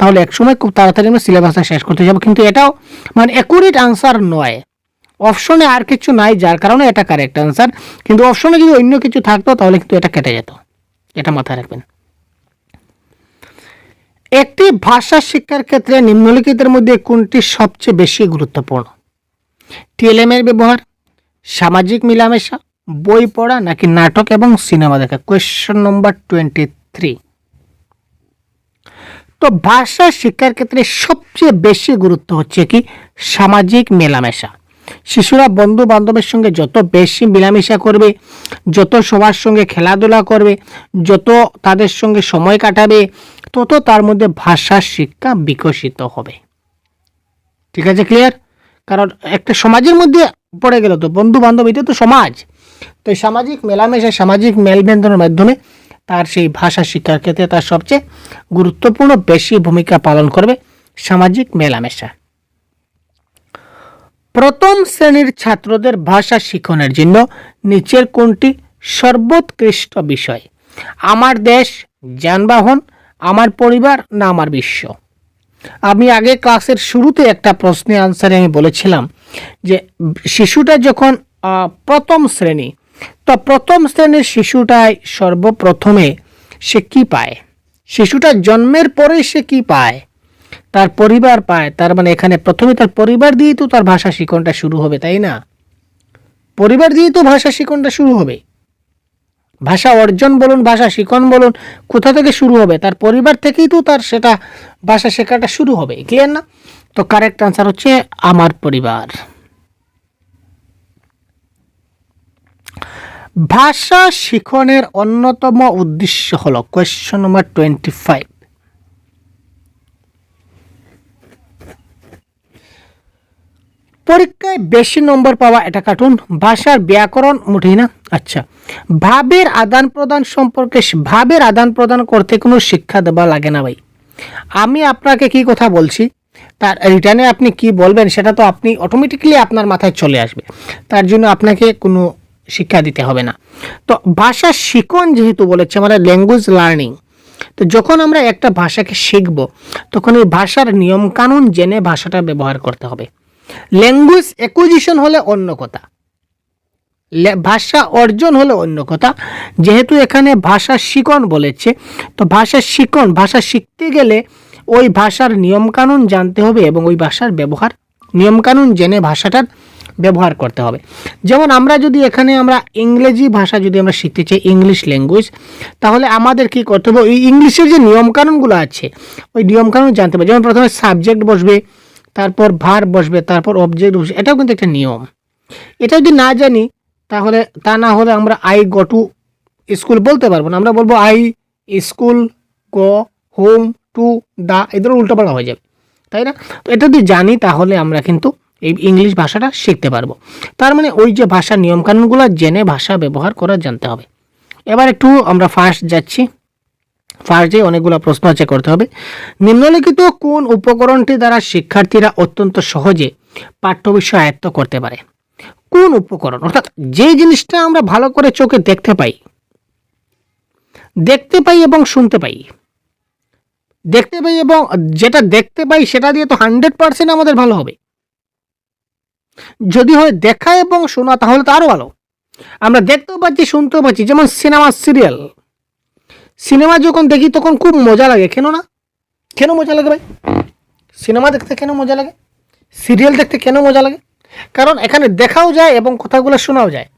তাহলে একসময় খুব তাড়াতাড়ি আমরা সিলেবাসটা শেষ করতে যাব। কিন্তু এটাও মানে অ্যাকুরেট আনসার নয়। অপশনে আর কিছু নাই যার কারণে এটা কারেক্ট আনসার। কিন্তু অপশনে যদি অন্য কিছু থাকতো তাহলে কিন্তু এটা কেটে যেত। এটা মাথায় রাখবেন। একটি ভাষা শিক্ষার ক্ষেত্রে নিম্নলিখিতের মধ্যে কোনটি সবচেয়ে বেশি গুরুত্বপূর্ণ? টিএলএম এর ব্যবহার, সামাজিক মেলামেশা, বই পড়া নাকি নাটক এবং সিনেমা দেখা? কোয়েশ্চন নম্বর 23। তো ভাষা শিক্ষার ক্ষেত্রে সবচেয়ে বেশি গুরুত্ব হচ্ছে কি? সামাজিক মেলামেশা। শিশুরা বন্ধু বান্ধবের সঙ্গে যত বেশি মেলামেশা করবে, যত সবার সঙ্গে খেলাধুলা করবে, যত তাদের সঙ্গে সময় কাটাবে, তত তার মধ্যে ভাষার শিক্ষা বিকশিত হবে। ঠিক আছে, ক্লিয়ার? কারণ একটা সমাজের মধ্যে পড়ে গেল তো বন্ধু বান্ধব, এটা তো সমাজ। তো এই সামাজিক মেলামেশা, সামাজিক মেলবন্ধনের মাধ্যমে তার সেই ভাষা শিক্ষার ক্ষেত্রে তার সবচেয়ে গুরুত্বপূর্ণ বেশি ভূমিকা পালন করবে সামাজিক মেলামেশা। প্রথম শ্রেণীর ছাত্রদের ভাষা শিখনের জন্য নিচের কোনটি সর্বোৎকৃষ্ট বিষয়? আমার দেশ, যানবাহন, আমার পরিবার না আমার বিশ্ব? আমি আগে ক্লাসের শুরুতে একটা প্রশ্নের আনসারে আমি বলেছিলাম যে শিশুটা যখন প্রথম শ্রেণী, তো প্রথম শ্রেণীর শিশুটাই সর্বপ্রথমে সে কি পায়? শিশুটা জন্মের পরে সে কি পায়? তার পরিবার পায়। তার মানে এখানে প্রথমে তার পরিবার দিয়েই তো তার ভাষা শিখনটা শুরু হবে, তাই না? পরিবার দিয়েই তো ভাষা শিখনটা শুরু হবে। ভাষা অর্জন বলুন, ভাষা শিখন বলুন, কোথা থেকে শুরু হবে? তার পরিবার থেকেই তো তার সেটা ভাষা শেখাটা শুরু হবে। ক্লিয়ার না? তো কারেক্ট আনসার হচ্ছে আমার পরিবার। ভাষা শিখনের অন্যতম উদ্দেশ্য হলো, কোয়েশ্চন নম্বর 25, পরীক্ষায় বেশি নম্বর পাওয়া এটা কাটুন। ভাষার ব্যাকরণ মুঠেই না। আচ্ছা, ভাবের আদান প্রদান সম্পর্কে, ভাবের আদান প্রদান করতে কোনো শিক্ষা দেওয়া লাগে না ভাই। আমি আপনাকে কি কথা বলছি, তার রিটার্নে আপনি কি বলবেন সেটা তো আপনি অটোমেটিক্যালি আপনার মাথায় চলে আসবে। তার জন্য আপনাকে কোনো শিক্ষা দিতে হবে না। তো ভাষা শিখন যেহেতু বলেছে মানে ল্যাঙ্গুয়েজ লার্নিং, তো যখন আমরা একটা ভাষাকে শিখব তখন এই ভাষার নিয়মকানুন জেনে ভাষাটা ব্যবহার করতে হবে। ল্যাঙ্গুয়েজ অ্যাকুইজিশন হলে অন্য কথা, ভাষা অর্জন হলে অন্য কথা। যেহেতু এখানে ভাষা শিখন বলেছে, তো ভাষা শিখন, ভাষা শিখতে গেলে ওই ভাষার নিয়মকানুন জানতে হবে এবং ওই ভাষার ব্যবহার, নিয়মকানুন জেনে ভাষাটার ব্যবহার করতে হবে। যেমন আমরা যদি এখানে আমরা ইংরেজি ভাষা যদি আমরা শিখতে চাই, ইংলিশ ল্যাঙ্গুয়েজ, তাহলে আমাদের কি করতে হবে? ওই ইংলিশের যে নিয়মকানুনগুলো আছে ওই নিয়মকানুন জানতে হবে। যেমন প্রথমে সাবজেক্ট বসবে, তারপর ভার্ব বসবে, তারপর অবজেক্ট বসবে। এটাও কিন্তু একটা নিয়ম। এটা যদি না জানি তাহলে, তা না হলে আমরা আই গো টু স্কুল বলতে পারবো না। আমরা বলবো I school go home to the, এই ধরনের উল্টোপাল্টা হয়ে যাবে, তাই না? তো এটা যদি জানি তাহলে আমরা কিন্তু এই ইংলিশ ভাষাটা শিখতে পারবো। তার মানে ওই যে ভাষার নিয়মকানুনগুলো জেনে ভাষা ব্যবহার করা জানতে হবে। এবার একটু আমরা ফার্স্ট যাচ্ছি। ফার্স্টে অনেকগুলো প্রশ্ন আছে, করতে হবে। নিম্নলিখিত কোন উপকরণটি দ্বারা শিক্ষার্থীরা অত্যন্ত সহজে পাঠ্য বিষয় আয়ত্ত করতে পারে? কোন উপকরণ? অর্থাৎ যে জিনিসটা আমরা ভালো করে চোখে দেখতে পাই এবং শুনতে পাই, দেখতে পাই এবং যেটা দেখতে পাই সেটা দিয়ে তো 100% আমাদের ভালো হবে। যদি হয় দেখা এবং শোনা তাহলে তো আরো ভালো। আমরা দেখতেও পাচ্ছি, শুনতেও পাচ্ছি। যেমন সিনেমা, সিরিয়াল, সিনেমা যখন দেখি তখন খুব মজা লাগে, কেন না? কেন মজা লাগে ভাই? সিনেমা দেখতে কেন মজা লাগে? সিরিয়াল দেখতে কেন মজা লাগে? কারণ এখানে দেখাও যায় এবং কথাগুলো শোনাও যায়,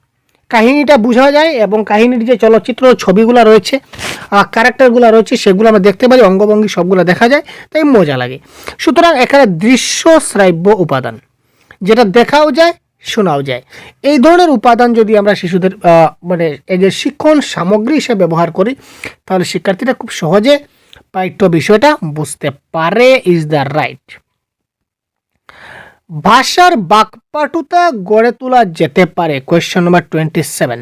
কাহিনীটা বোঝা যায় এবং কাহিনীর যে চলচ্চিত্র ছবিগুলো রয়েছে, ক্যারেক্টারগুলো রয়েছে, সেগুলো আমরা দেখতে পারি, অঙ্গভঙ্গি সবগুলো দেখা যায়, তাই মজা লাগে। সুতরাং এখানে দৃশ্য শ্রাব্য উপাদান, যেটা দেখাও যায় শোনাও যায়, এই ধরনের উপাদান যদি আমরা শিশুদের মানে এই যে শিক্ষণ সামগ্রী হিসেবে ব্যবহার করি তাহলে শিক্ষার্থীরা খুব সহজে পাঠ্য বিষয়টা বুঝতে পারে। Is the right. ভাষার বাকপটুতা গড়ে তোলা যেতে পারে, কোয়েশ্চন নম্বর 27।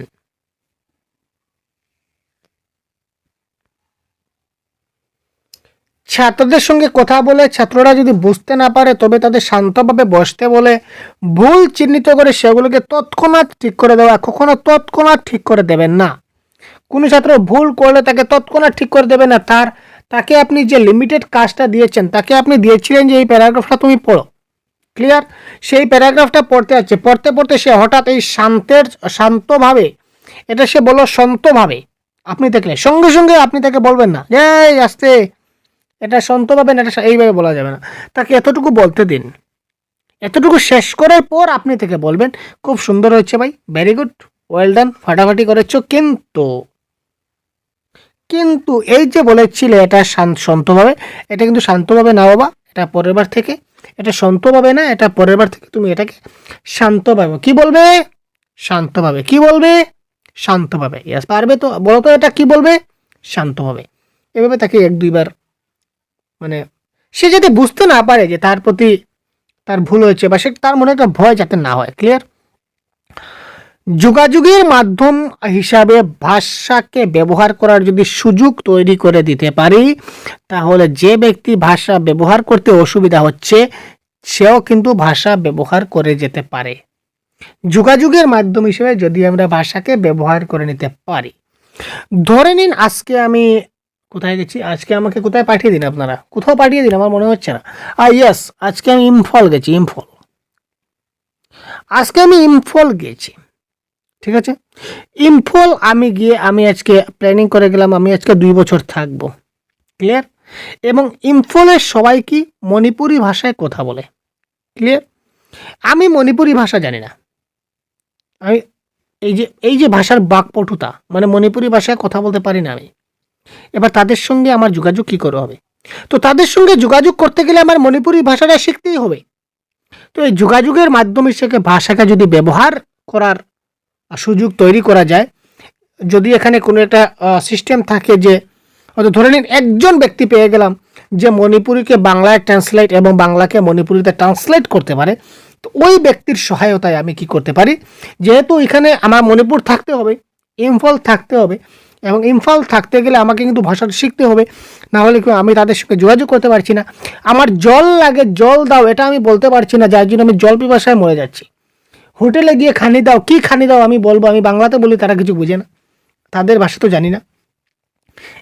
ছাত্রদের সঙ্গে কথা বলে ছাত্ররা যদি বুঝতে না পারে তবে তাদের শান্তভাবে বসতে বলে ভুল চিহ্নিত করে সেগুলোকে তৎক্ষণাৎ ঠিক করে দেওয়া। কখনো তৎক্ষণাৎ ঠিক করে দেবেন না। কোনো ছাত্র ভুল করলে তাকে তৎক্ষণাৎ ঠিক করে দেবেন না। তাকে আপনি যে লিমিটেড কাজটা দিয়েছেন, তাকে আপনি দিয়েছিলেন যে এই প্যারাগ্রাফটা তুমি পড়ো, ক্লিয়ার? সেই প্যারাগ্রাফটা পড়তে আছে, পড়তে পড়তে সে হঠাৎ এই শান্তভাবে, এটা সে বলল শান্তভাবে, আপনি দেখলে সঙ্গে সঙ্গে আপনি তাকে বলবেন না যে আস্তে, এটা শান্তভাবে না, এটা এইভাবে বলা যাবে না। তাকে এতটুকু বলতে দিন, এতটুকু শেষ করার পর আপনি থেকে বলবেন খুব সুন্দর হয়েছে ভাই, ভেরি গুড, ওয়েল ডান, ফাটাফাটি করেছ। কিন্তু এই যে বলেছিলে এটা শান্তভাবে, এটা কিন্তু শান্তভাবে না বাবা, এটা পরের বার থেকে এটা শান্তভাবে না, এটা পরের বার থেকে তুমি এটাকে শান্তভাবে কি বলবে, শান্তভাবে কি বলবে, শান্তভাবে। ইয়াস, পারবে তো? বলো তো এটা কি বলবে, শান্তভাবে। এভাবে তাকে 1-2 বার, মানে সে যাতে বুঝতে না পারে যে তার প্রতি তার ভুল হয়েছে, বা সে তার মনে একটা ভয় যাতে না হয়। ক্লিয়ার? যোগাযোগের মাধ্যম হিসাবে ভাষাকে ব্যবহার করার যদি সুযোগ তৈরি করে দিতে পারি, তাহলে যে ব্যক্তি ভাষা ব্যবহার করতে অসুবিধা হচ্ছে সেও কিন্তু ভাষা ব্যবহার করে যেতে পারে। যোগাযোগের মাধ্যম হিসেবে যদি আমরা ভাষাকে ব্যবহার করে নিতে পারি, ধরে নিন আজকে আমি কোথায় গেছি, আজকে আমাকে কোথায় পাঠিয়ে দিন, আপনারা কোথাও পাঠিয়ে দিন, আমার মনে হচ্ছে না। ইয়েস, আজকে আমি ইম্ফল গেছি, ইম্ফল, আজকে আমি ইম্ফল গেছি। ঠিক আছে, ইম্ফল আমি গিয়ে আমি আজকে প্ল্যানিং করে গেলাম আমি আজকে 2 বছর থাকবো। ক্লিয়ার? এবং ইম্ফলের সবাই কি মণিপুরি ভাষায় কথা বলে। ক্লিয়ার? আমি মণিপুরি ভাষা জানি না, আমি এই যে ভাষার বাকপটুতা, মানে মণিপুরি ভাষায় কথা বলতে পারি না আমি। এবার তাদের সঙ্গে আমার যোগাযোগ কি করে হবে? তো তাদের সঙ্গে যোগাযোগ করতে গেলে আমার মণিপুরি ভাষাটা শিখতেই হবে। তো এই যোগাযোগের মাধ্যম হিসেবে ভাষাকে যদি ব্যবহার করার সুযোগ তৈরি করা যায়, যদি এখানে কোনো একটা সিস্টেম থাকে যে হয়তো ধরে নিন একজন ব্যক্তি পেয়ে গেলাম যে মণিপুরিকে বাংলায় ট্রান্সলেট এবং বাংলাকে মণিপুরিতে ট্রান্সলেট করতে পারে, তো ওই ব্যক্তির সহায়তায় আমি কি করতে পারি, যেহেতু এখানে আমার মণিপুর থাকতে হবে, ইম্ফল থাকতে হবে, এবং ইম্ফল থাকতে গেলে আমাকে কিন্তু ভাষাটা শিখতে হবে, না হলে কি আমি তাদের সঙ্গে যোগাযোগ করতে পারছি না। আমার জল লাগে, জল দাও, এটা আমি বলতে পারছি না, যার জন্য আমি জল পিপাসায় মরে যাচ্ছি। হোটেলে গিয়ে খানি দাও, কি খানি দাও আমি বলবো, আমি বাংলাতে বলি, তারা কিছু বুঝে না, তাদের ভাষা তো জানি না।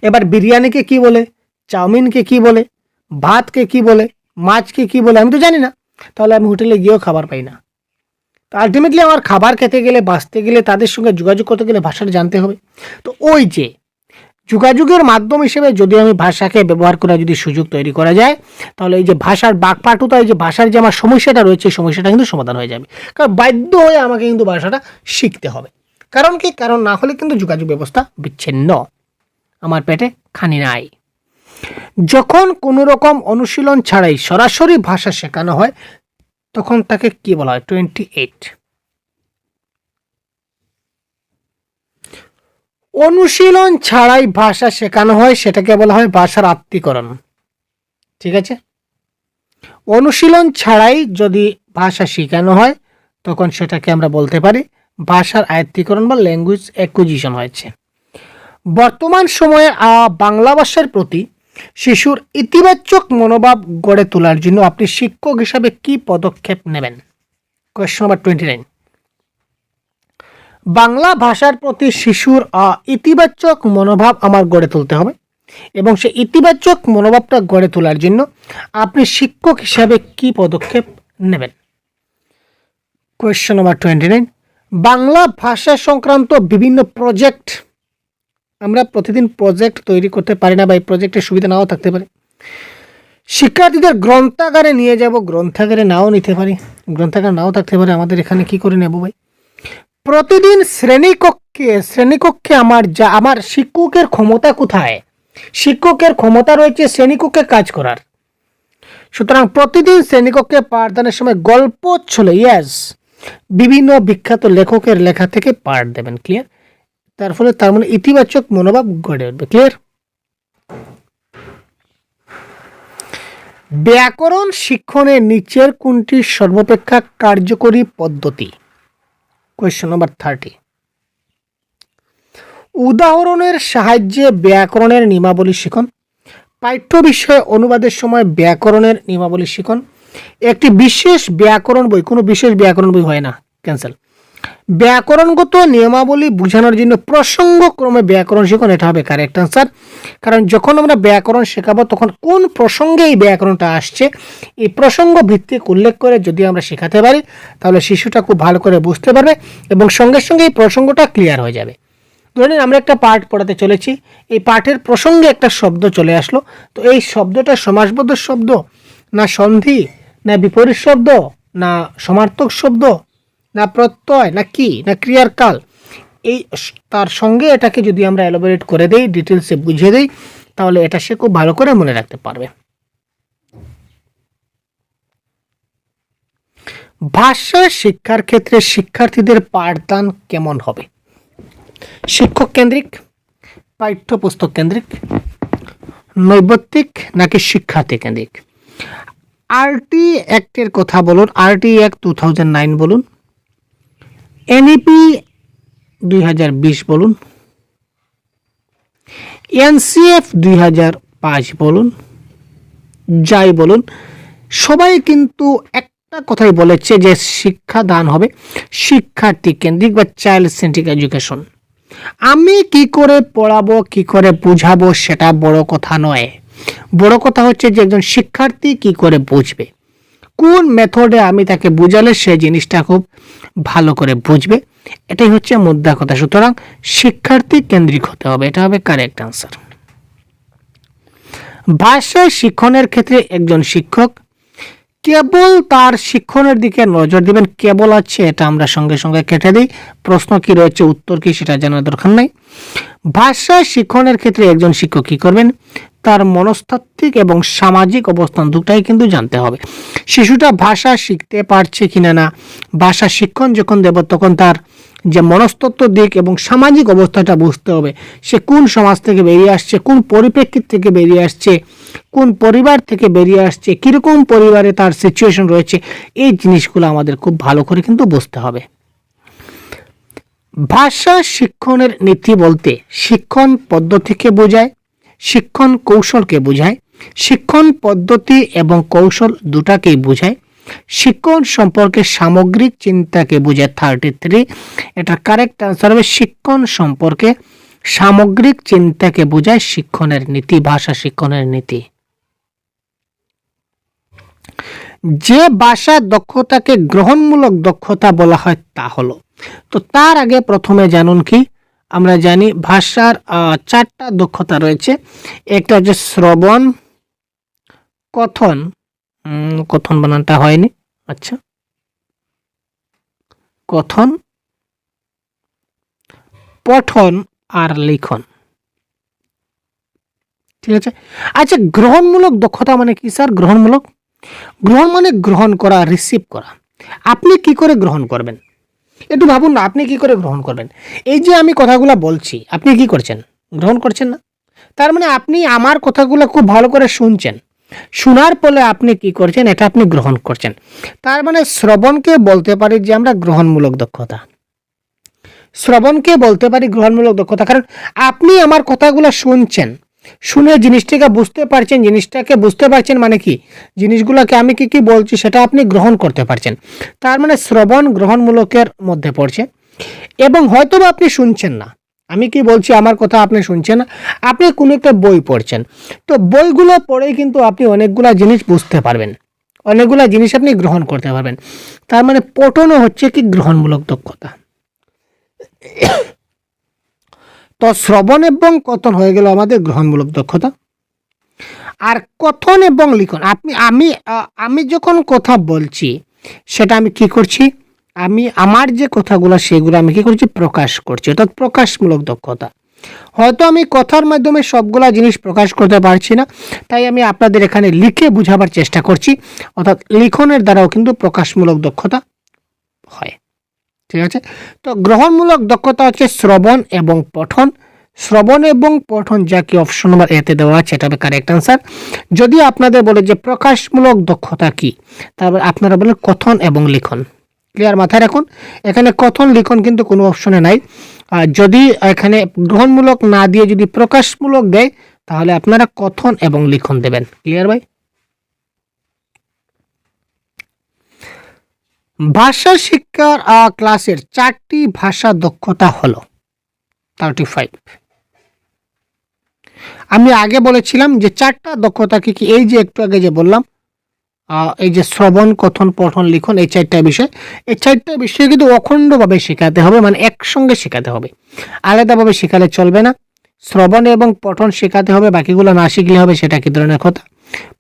এবার বিরিয়ানিকে কি বলে, চাউমিনকে কি বলে, ভাতকে কি বলে, মাছকে কি বলে, আমি তো জানি না, তাহলে আমি হোটেলে গিয়েও খাবার পাই না। তো আলটিমেটলি আমার খাবার খেতে গেলে, বাঁচতে গেলে, তাদের সঙ্গে যোগাযোগ করতে গেলে ভাষাটা জানতে হবে। তো ওই যে যোগাযোগের মাধ্যম হিসেবে যদি আমি ভাষাকে ব্যবহার করার যদি সুযোগ তৈরি করা যায়, তাহলে এই যে ভাষার বাকপাটুতা, এই যে ভাষার যে আমার সমস্যাটা রয়েছে, এই সমস্যাটা কিন্তু সমাধান হয়ে যাবে। কারণ বাধ্য হয়ে আমাকে কিন্তু ভাষাটা শিখতে হবে। কারণ কি? কারণ না হলে কিন্তু যোগাযোগ ব্যবস্থা বিচ্ছিন্ন, আমার পেটে খানি নাই। যখন কোনো রকম অনুশীলন ছাড়াই সরাসরি ভাষা শেখানো হয়, তখন তাকে কি বলা হয়? 28 অনুশীলন ছাড়াই ভাষা শেখানো হয়, সেটাকে বলা হয় ভাষার আত্মীকরণ। ঠিক আছে, অনুশীলন ছাড়াই যদি ভাষা শেখানো হয়, তখন সেটাকে আমরা বলতে পারি ভাষার আয়ত্তীকরণ বা ল্যাঙ্গুয়েজ অ্যাকুইজিশন হয়েছে। বর্তমান সময়ে বাংলা ভাষার প্রতি শিশুর ইতিবাচক মনোভাব গড়ে তোলার জন্য আপনি শিক্ষক হিসাবে কি পদক্ষেপ নেবেন? Question number 29। বাংলা ভাষার প্রতি শিশুর ইতিবাচক মনোভাব আমার গড়ে তুলতে হবে, এবং সেই ইতিবাচক মনোভাবটা গড়ে তোলার জন্য আপনি শিক্ষক হিসাবে কি পদক্ষেপ নেবেন? Question number 29। বাংলা ভাষা সংক্রান্ত বিভিন্ন প্রজেক্ট, আমরা প্রতিদিন প্রজেক্ট তৈরি করতে পারি না, বা এই প্রজেক্টের সুবিধা নাও থাকতে পারে। শিক্ষার্থীদের গ্রন্থাগারে নিয়ে যাব, গ্রন্থাগারে নাও নিতে পারি, গ্রন্থাগার নাও থাকতে পারে, আমাদের এখানে কি করে নেব ভাই? প্রতিদিন শ্রেণীকক্ষে আমার শিক্ষকের ক্ষমতা কোথায়? শিক্ষকের ক্ষমতা রয়েছে শ্রেণীকক্ষে কাজ করার। সুতরাং প্রতিদিন শ্রেণীকক্ষে পাঠদানের সময় গল্প ছলে, ইয়েস, বিভিন্ন বিখ্যাত লেখকের লেখা থেকে পাঠ দেবেন। ক্লিয়ার? তার ফলে তার মানে ইতিবাচক মনোভাব গড়ে উঠবে। ক্লিয়ার? ব্যাকরণ শিক্ষণের নিচের কোনটি সর্বাপেক্ষা কার্যকরী পদ্ধতি? Question number 30। উদাহরণের সাহায্যে ব্যাকরণের নিয়মাবলী শিখুন। পাঠ্য বিষয়ে অনুবাদের সময় ব্যাকরণের নিয়মাবলী শিখুন। একটি বিশেষ ব্যাকরণ বই, কোনো বিশেষ ব্যাকরণ বই হয় না, ক্যান্সেল। ব্যাকরণগত নিয়মাবলী বোঝানোর জন্য প্রসঙ্গক্রমে ব্যাকরণ শিখুন, এটা হবে কারেক্ট অ্যান্সার। কারণ যখন আমরা ব্যাকরণ শেখাবো, তখন কোন প্রসঙ্গে এই ব্যাকরণটা আসছে, এই প্রসঙ্গ ভিত্তিক উল্লেখ করে যদি আমরা শেখাতে পারি, তাহলে শিশুটা খুব ভালো করে বুঝতে পারবে এবং সঙ্গে সঙ্গে এই প্রসঙ্গটা ক্লিয়ার হয়ে যাবে। ধরুন আমরা একটা পাঠ পড়াতে চলেছি, এই পাঠের প্রসঙ্গে একটা শব্দ চলে আসলো, তো এই শব্দটা সমাসবদ্ধ শব্দ, না সন্ধি, না বিপরীত শব্দ, না সমার্থক শব্দ, না প্রত্যয়, না কি, না ক্রিয়ার কাল, এই তার সঙ্গে এটাকে যদি আমরা এলাবোরেট করে দেই, ডিটেলসে বুঝিয়ে দেই, তাহলে এটা সে খুব ভালো করে মনে রাখতে পারবে। ভাষা শিক্ষার ক্ষেত্রে শিক্ষার্থীদের পাঠদান কেমন হবে? শিক্ষক কেন্দ্রিক, পাঠ্যপুস্তক কেন্দ্রিক, নৈর্ব্যক্তিক নাকি শিক্ষার্থী কেন্দ্রিক? আরটি অ্যাক্টের কথা বলুন, আরটি অ্যাক্ট 2009 বলুন, এনইপি 2020 বলুন, এনসিএফ 2005 বলুন, যাই বলুন, সবাই কিন্তু একটা কথাই বলেছে যে শিক্ষাদান হবে শিক্ষার্থী কেন্দ্রিক বা চাইল্ড সেন্ট্রিক এডুকেশন। আমি কি করে পড়াবো, কি করে বুঝাবো সেটা বড় কথা নয়। বড় কথা হচ্ছে যে একজন শিক্ষার্থী কি করে বুঝবে, কোন মেথডে আমি তাকে বুঝালে সে জিনিসটা খুব ভালো করে বুঝবে, এটাই হচ্ছে মুদ্রা কথা। সুতরাং শিক্ষার্থী কেন্দ্রিক হতে হবে, এটা হবে কারেক্ট আনসার। ভাষা শিক্ষণের ক্ষেত্রে একজন শিক্ষক কেবল তার শিক্ষণের দিকে নজর দিবেন, কেবল আছে এটা আমরা সঙ্গে সঙ্গে কেটে দিই। প্রশ্ন কি রয়েছে, উত্তর কি, সেটা জানার দরকার নাই। ভাষা শিক্ষণের ক্ষেত্রে একজন শিক্ষক কি করবেন, তার মনস্তাত্ত্বিক এবং সামাজিক অবস্থান দুটাই কিন্তু জানতে হবে। শিশুটা ভাষা শিখতে পারছে কিনা না, ভাষা শিক্ষণ যখন দেব তখন তার যে মনস্তত্ত্ব দিক এবং সামাজিক অবস্থাটা বুঝতে হবে। সে কোন সমাজ থেকে বেরিয়ে আসছে, কোন পরিপ্রেক্ষিত থেকে বেরিয়ে আসছে, কোন পরিবার থেকে বেরিয়ে আসছে, কীরকম পরিবারে তার সিচুয়েশন রয়েছে, এই জিনিসগুলো আমাদের খুব ভালো করে কিন্তু বুঝতে হবে। ভাষা শিক্ষণের নীতি বলতে শিক্ষণ পদ্ধতিকে বোঝায়, শিক্ষণ কৌশলকে বোঝায়, শিক্ষণ পদ্ধতি এবং কৌশল দুটাকেই বোঝায়, শিক্ষণ সম্পর্কে সামগ্রিক চিন্তাকে বোঝায়। 33 এটা কারেক্ট আনসার হবে। শিক্ষণ সম্পর্কে সামগ্রিক চিন্তাকে বোঝায় শিক্ষণের নীতি, ভাষা শিক্ষণের নীতি। যে ভাষা দক্ষতাকে গ্রহণমূলক দক্ষতা বলা হয় তা হলো, তো তার আগে প্রথমে জানুন কি, আমরা জানি ভাষার 4টা দক্ষতা রয়েছে। একটা হচ্ছে শ্রবণ, কথন, কথন বানানটা হয়নি, আচ্ছা, কথন, পঠন আর লিখন, ঠিক আছে। আচ্ছা, গ্রহণমূলক দক্ষতা মানে কি স্যার? গ্রহণ মানে গ্রহণ করা, রিসিভ করা। আপনি কি করে গ্রহণ করবেন একটু ভাবুন না, আপনি কি করে গ্রহণ করবেন? এই যে আমি কথাগুলো বলছি, আপনি কি করছেন? গ্রহণ করছেন না। তার মানে আপনি আমার কথাগুলো খুব ভালো করে শুনছেন, শোনার ফলে আপনি কি করছেন, এটা আপনি গ্রহণ করছেন। তার মানে শ্রবণকে বলতে পারি যে আমরা গ্রহণমূলক দক্ষতা, শ্রবণকে বলতে পারি গ্রহণমূলক দক্ষতা, কারণ আপনি আমার কথাগুলো শুনছেন, শুনে জিনিসটাকে বুঝতে পারছেন মানে কি, জিনিসগুলোকে আমি কি কি বলছি সেটা আপনি গ্রহণ করতে পারছেন। তার মানে শ্রবণ গ্রহণমূলকের মধ্যে পড়ছে। এবং হয়তো বা আপনি শুনছেন না, আমি কি বলছি আমার কথা আপনি শুনছেন না, আপনি কোনো একটা বই পড়ছেন, তো বইগুলো পড়েই কিন্তু আপনি অনেকগুলা জিনিস বুঝতে পারবেন, অনেকগুলা জিনিস আপনি গ্রহণ করতে পারবেন। তার মানে পঠনও হচ্ছে কি গ্রহণমূলক দক্ষতা। তো শ্রবণ এবং কথন হয়ে গেল আমাদের গ্রহণমূলক দক্ষতা। আর কথন এবং লিখন, আমি যখন কথা বলছি সেটা আমি কি করছি, আমি আমার যে কথাগুলো সেগুলো আমি কি করছি, প্রকাশ করছি, অর্থাৎ প্রকাশমূলক দক্ষতা। হয়তো আমি কথার মাধ্যমে সবগুলা জিনিস প্রকাশ করতে পারছি না, তাই আমি আপনাদের এখানে লিখে বুঝাবার চেষ্টা করছি, অর্থাৎ লিখনের দ্বারাও কিন্তু প্রকাশমূলক দক্ষতা হয়, ঠিক আছে। তো গ্রহণমূলক দক্ষতা হচ্ছে শ্রবণ এবং পঠন। শ্রবণ এবং পঠন যা কি অপশন নম্বর এতে দেওয়া আছে, এটা হবে কারেক্ট আনসার। যদি আপনাদের বলে যে প্রকাশমূলক দক্ষতা কি, তারপর আপনারা বলেন কথন এবং লিখন। ক্লিয়ার? মাথায় রাখুন, এখানে কথন লিখন কিন্তু কোনো অপশনে নাই। আর যদি এখানে গ্রহণমূলক না দিয়ে যদি প্রকাশমূলক দেয়, তাহলে আপনারা কথন এবং লিখন দেবেন। ক্লিয়ার ভাই? ভাষা শিক্ষার ক্লাসের 4টি ভাষা দক্ষতা হলো 35। আমি আগে বলেছিলাম যে 4টা দক্ষতা কি কি, এই যে একটু আগে যে বললাম, এই যে শ্রবণ, কথন, পঠন, লিখন, এই 4টা বিষয়, এই 4টা বিষয় কিন্তু অখণ্ডভাবে শেখাতে হবে, মানে একসঙ্গে শেখাতে হবে, আলাদাভাবে শেখালে চলবে না। শ্রবণ এবং পঠন শেখাতে হবে, বাকিগুলো না শিখলে হবে, সেটা কি ধরনের কথা?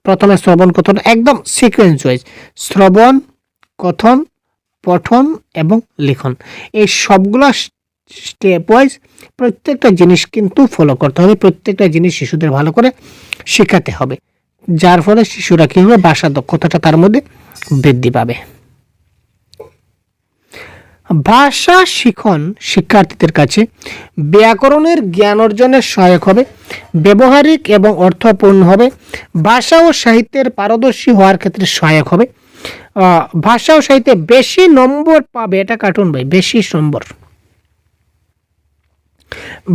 প্রথমে শ্রবণ, কথন, একদম সিকোয়েন্স ওয়াইজ, শ্রবণ, কথন, পঠন এবং লিখন, এই সবগুলো স্টেপ ওয়াইজ প্রত্যেকটা জিনিস কিন্তু ফলো করতে হবে, প্রত্যেকটা জিনিস শিশুদের ভালো করে শেখাতে হবে, যার ফলে শিশুরা কী হবে, ভাষা দক্ষতাটা তার মধ্যে বৃদ্ধি পাবে। ভাষা শিখন শিক্ষার্থীদের কাছে ব্যাকরণের জ্ঞান অর্জনের সহায়ক হবে, ব্যবহারিক এবং অর্থপূর্ণ হবে, ভাষা ও সাহিত্যের পারদর্শী হওয়ার ক্ষেত্রে সহায়ক হবে। ভাষা ও সাহিত্যে বেশি নম্বর পাবে, এটা কার্টুন ভাই, বেশি নম্বর।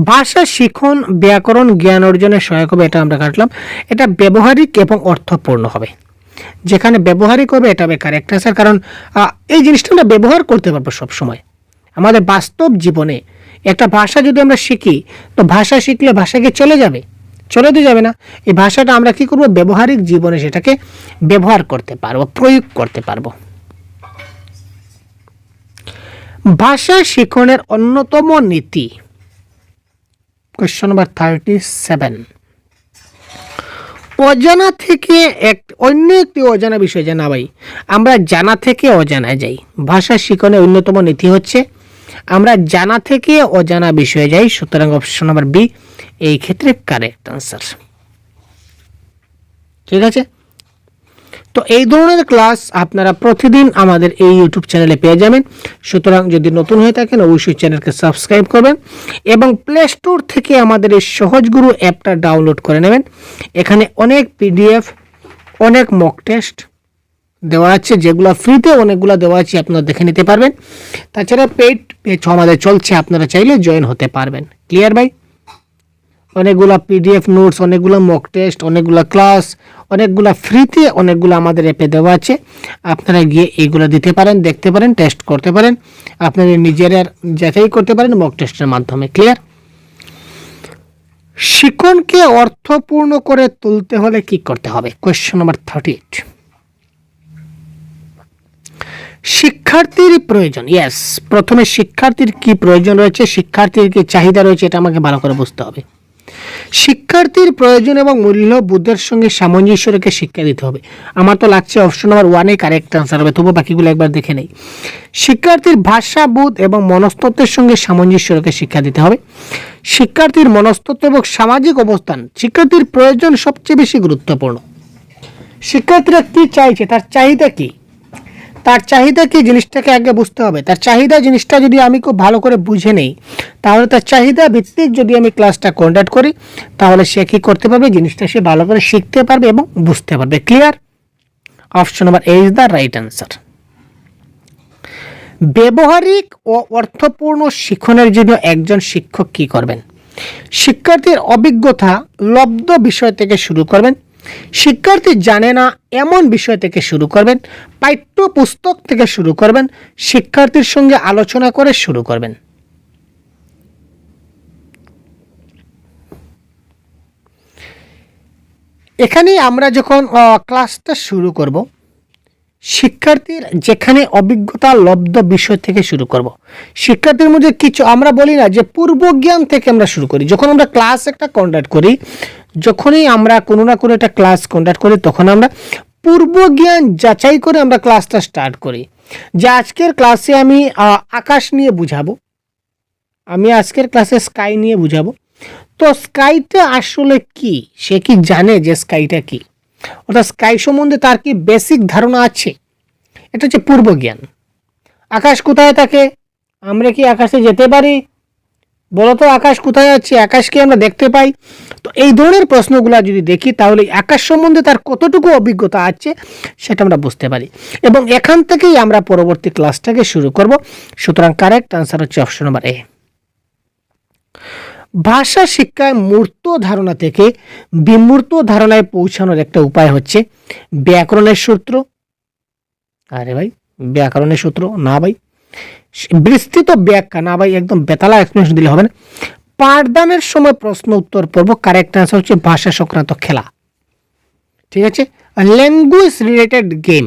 ভাষা শিখন ব্যাকরণ জ্ঞান অর্জনের সহায়ক হবে, এটা আমরা কাটলাম। এটা ব্যবহারিক এবং অর্থপূর্ণ হবে। যেখানে ব্যবহারিক হবে এটা হবে কারেক্ট অ্যান্সার, কারণ এই জিনিসটা আমরা ব্যবহার করতে পারবো সব সময় আমাদের বাস্তব জীবনে। একটা ভাষা যদি আমরা শিখি, তো ভাষা শিখলে ভাষাকে চলে দিয়ে যাবে না। এই ভাষাটা আমরা কি করব, ব্যবহারিক জীবনে সেটাকে ব্যবহার করতে পারবো, প্রয়োগ করতে পারবো। ভাষা শিখনের অন্যতম নীতি, কোয়েশ্চন নাম্বার 37, অজানা থেকে অন্য একটি অজানা বিষয় জানা। ভাই, আমরা জানা থেকে অজানা যাই। ভাষা শিখনের অন্যতম নীতি হচ্ছে আমরা জানা থেকে অজানা বিষয়ে যাই। সুতরাং অপশন নাম্বার বি এই ক্ষেত্রে কারেক্ট আনসার। ঠিক আছে, তো এই ধরনের ক্লাস আপনারা প্রতিদিন আমাদের এই ইউটিউব চ্যানেলে পেয়ে যাবেন। সুতরাং যদি নতুন হয়ে থাকেন অবশ্যই চ্যানেলকে সাবস্ক্রাইব করবেন এবং প্লে স্টোর থেকে আমাদের এই সহজগুরু অ্যাপটা ডাউনলোড করে নেবেন। এখানে অনেক পিডিএফ, অনেক মক টেস্ট দেওয়া আছে, যেগুলো ফ্রিতে অনেকগুলো দেওয়া আছে, আপনারা দেখে নিতে পারবেন। তাছাড়া পেইড পেজ আমাদের চলছে, আপনারা চাইলে জয়েন হতে পারবেন। ক্লিয়ার ভাই? অনেকগুলো পিডিএফ নোটস, অনেকগুলো মক টেস্ট, অনেকগুলো ক্লাস, অনেকগুলো ফ্রিতে, অনেকগুলো আমাদের অ্যাপে দেওয়া আছে। আপনারা গিয়ে এইগুলো দিতে পারেন, দেখতে পারেন, টেস্ট করতে পারেন, আপনারা নিজেরা যাচাই করতে পারেন মক টেস্টের মাধ্যমে। ক্লিয়ার? শিক্ষণকে অর্থপূর্ণ করে তুলতে হলে কি করতে হবে? কোয়েশ্চন নাম্বার 38, শিক্ষার্থীর প্রয়োজন। ইয়েস, প্রথমে শিক্ষার্থীর কি প্রয়োজন রয়েছে, শিক্ষার্থীর কি চাহিদা রয়েছে, এটা আমাকে ভালো করে বুঝতে হবে। শিক্ষার্থীর প্রয়োজন এবং মূল্যবোধের সঙ্গে সামঞ্জস্য রেখে শিক্ষা দিতে হবে। আমার তো লাগছে অপশন নাম্বার 1 কারেক্ট আনসার হবে, তবু বাকিগুলো একবার দেখে নেই। শিক্ষার্থীর ভাষাবোধ এবং মনস্তত্ত্বের সঙ্গে সামঞ্জস্য রেখে শিক্ষা দিতে হবে। শিক্ষার্থীর মনস্তত্ত্ব এবং সামাজিক অবস্থান, শিক্ষার্থীর প্রয়োজন সবচেয়ে বেশি গুরুত্বপূর্ণ। শিক্ষার্থীরা কি চাইছে, তার চাহিদা কি, তার চাহিদা কি জিনিসটাকে আগে বুঝতে হবে। তার চাহিদা জিনিসটা যদি আমি খুব ভালো করে বুঝে নেই, তাহলে তার চাহিদা ভিত্তিক যদি আমি ক্লাসটা কন্ডাক্ট করি, তাহলে সে কি করতে পারবে, জিনিসটা সে ভালো করে শিখতে পারবে এবং বুঝতে পারবে। Clear? Option number A is the right answer. ব্যবহারিক ও অর্থপূর্ণ শিক্ষণের জন্য একজন শিক্ষক কি করবেন? শিক্ষার্থীর অভিজ্ঞতা লব্ধ বিষয় থেকে শুরু করবেন, শিক্ষার্থী জানে না এমন বিষয় থেকে শুরু করবেন, পাঠ্যপুস্তক থেকে শুরু করবেন, শিক্ষার্থীর সঙ্গে আলোচনা করে শুরু করবেন। এখানে আমরা যখন ক্লাসটা শুরু করব, শিক্ষার্থীর যেখানে অভিজ্ঞতা লব্ধ বিষয় থেকে শুরু করব। শিক্ষার্থীর মধ্যে কিছু, আমরা বলি না যে পূর্ব জ্ঞান থেকে আমরা শুরু করি। যখন আমরা ক্লাস একটা কন্ডাক্ট করি, যখনই আমরা কোনো না কোনো একটা ক্লাস কন্ডাক্ট করি, তখন আমরা পূর্ব জ্ঞান যাচাই করে আমরা ক্লাসটা স্টার্ট করি। যে আজকের ক্লাসে আমি আকাশ নিয়ে বুঝাবো, আমি আজকের ক্লাসে স্কাই নিয়ে বুঝাবো। তো স্কাইটা আসলে কি, সে কি জানে যে স্কাইটা কি, অর্থাৎ স্কাই সম্বন্ধে তার কি বেসিক ধারণা আছে? এটা হচ্ছে পূর্ব জ্ঞান। আকাশ কোথায় থাকে, আমরা কি আকাশে যেতে পারি, বলো তো আকাশ কোথায় আছে, আকাশকে আমরা দেখতে পাই? তো এই ধরনের প্রশ্নগুলো যদি দেখি, তাহলে আকাশ সম্বন্ধে তার কতটুকু অভিজ্ঞতা আছে সেটা আমরা বুঝতে পারি, এবং এখান থেকেই আমরা পরবর্তী ক্লাসটাকে শুরু করব। সুতরাং কারেক্ট আনসার হচ্ছে অপশন নাম্বার এ। ভাষা শিক্ষায় মূর্ত ধারণা থেকে বিমূর্ত ধারণায় পৌঁছানোর একটা উপায় হচ্ছে ব্যাকরণের সূত্র। আরে ভাই, ব্যাকরণের সূত্র না ভাই, বিস্তৃত ব্যাখ্যা না ভাই, একদম বেতালা এক্সপ্লেনেশন দিলে হবে না। পাঠদানের সময় প্রশ্ন উত্তর পর্ব, কারেক্ট আনসার হচ্ছে ভাষা সংক্রান্ত খেলা। ঠিক আছে, ল্যাঙ্গুয়েজ রিলেটেড গেম।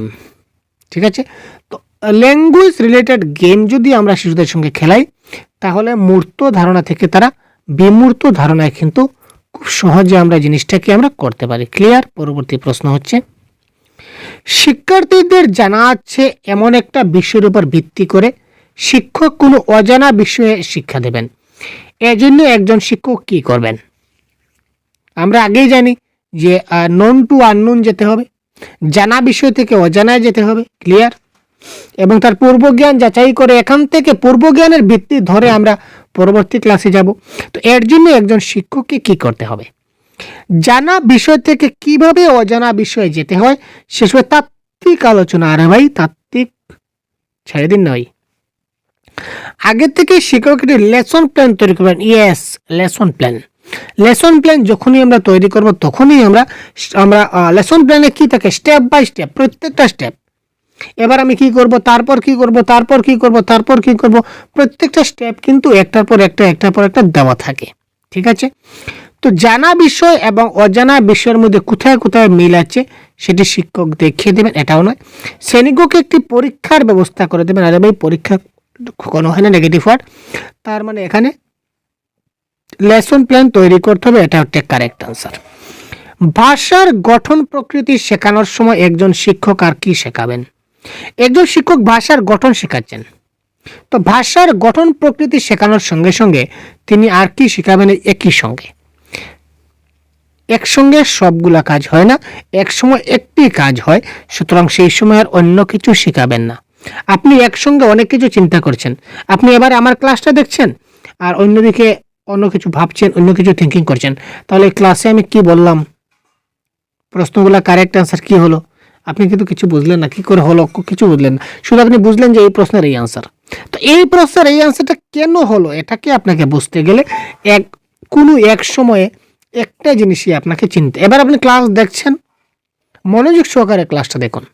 ঠিক আছে, তো ল্যাঙ্গুয়েজ রিলেটেড গেম যদি আমরা শিশুদের সঙ্গে খেলাই, তাহলে মূর্ত ধারণা থেকে তারা বিমূর্ত ধারণায় কিন্তু খুব সহজে আমরা জিনিসটাকে আমরা করতে পারি। ক্লিয়ার? পরবর্তী প্রশ্ন হচ্ছে, শিক্ষার্থীদের জানা আছে এমন একটা বিষয়ের উপর ভিত্তি করে শিক্ষক কোনো অজানা বিষয়ে শিক্ষা দেবেন, এজন্য একজন শিক্ষক কি করবেন? আমরা আগেই জানি যে নন টু আননোন যেতে হবে, জানা বিষয় থেকে অজানায় যেতে হবে। ক্লিয়ার? এবং তার পূর্বজ্ঞান যাচাই করে এখান থেকে পূর্বজ্ঞানের ভিত্তি ধরে আমরা পরবর্তী ক্লাসে যাব। তো এর জন্য একজন শিক্ষককে কি করতে হবে, জানা বিষয় থেকে কিভাবে অজানা বিষয়ে যেতে হয় সেসব তাত্ত্বিক আলোচনা। আরে ভাই তাত্ত্বিক ছেড়ে দিন নয়, আগে থেকে শিক্ষক একটি লেসন প্ল্যান তৈরি করবেন। ইয়েস, লেসন প্ল্যান যখনই আমরা তৈরি করব তখনই আমরা লেসন প্ল্যানে কি থাকে, স্টেপ বাই স্টেপ, প্রত্যেকটা স্টেপ, এবার আমি কি করব, তারপর কি করব, তারপর কি করব, তারপর কি করব, প্রত্যেকটা স্টেপ কিন্তু একটার পর একটা দেওয়া থাকে। ঠিক আছে, তো জানা বিষয় এবং অজানা বিষয়ের মধ্যে কোথায় কোথায় মিল আছে সেটি শিক্ষক দেখিয়ে দেবেন, এটাও নয়। শ্রেণীকক্ষে একটি পরীক্ষার ব্যবস্থা করে দেবেন। আরে ভাই পরীক্ষা কখনো হয় না, নেগেটিভ ওয়ার্ড। তার মানে এখানে লেসন প্ল্যান তৈরি করতে হবে, এটা হচ্ছে কারেক্ট আনসার। ভাষার গঠন প্রকৃতি শেখানোর সময় একজন শিক্ষক আর কি শেখাবেন? একজন শিক্ষক ভাষার গঠন শেখাচ্ছেন, তো ভাষার গঠন প্রকৃতি শেখানোর সঙ্গে সঙ্গে তিনি আর কি শেখাবেন? একই সঙ্গে একসঙ্গে সবগুলা কাজ হয় না, এক সময় একটি কাজ হয়, সুতরাং সেই সময় আর অন্য কিছু শেখাবেন না। আপনি একসঙ্গে অনেক কিছু চিন্তা করছেন, আপনি এবার আমার ক্লাসটা দেখছেন আর অন্যদিকে অন্য কিছু ভাবছেন, অন্য কিছু থিঙ্কিং করছেন, তাহলে ক্লাসে আমি কি বললাম, প্রশ্নগুলো কারেক্ট অ্যান্সার কি হলো, আপনি কিন্তু কিছু বুঝলেন না, কি করে হলো কিছু বুঝলেন না, শুধু আপনি বুঝলেন যে এই প্রশ্নের এই আনসার। তো এই প্রশ্নের এই আনসারটা কেন হলো এটাকে আপনাকে বুঝতে গেলে কোনো এক সময়ে একটা জিনিসই আপনাকে চিনতে। এবার আপনি ক্লাস দেখছেন, মনোযোগ সহকারে ক্লাসটা দেখুন।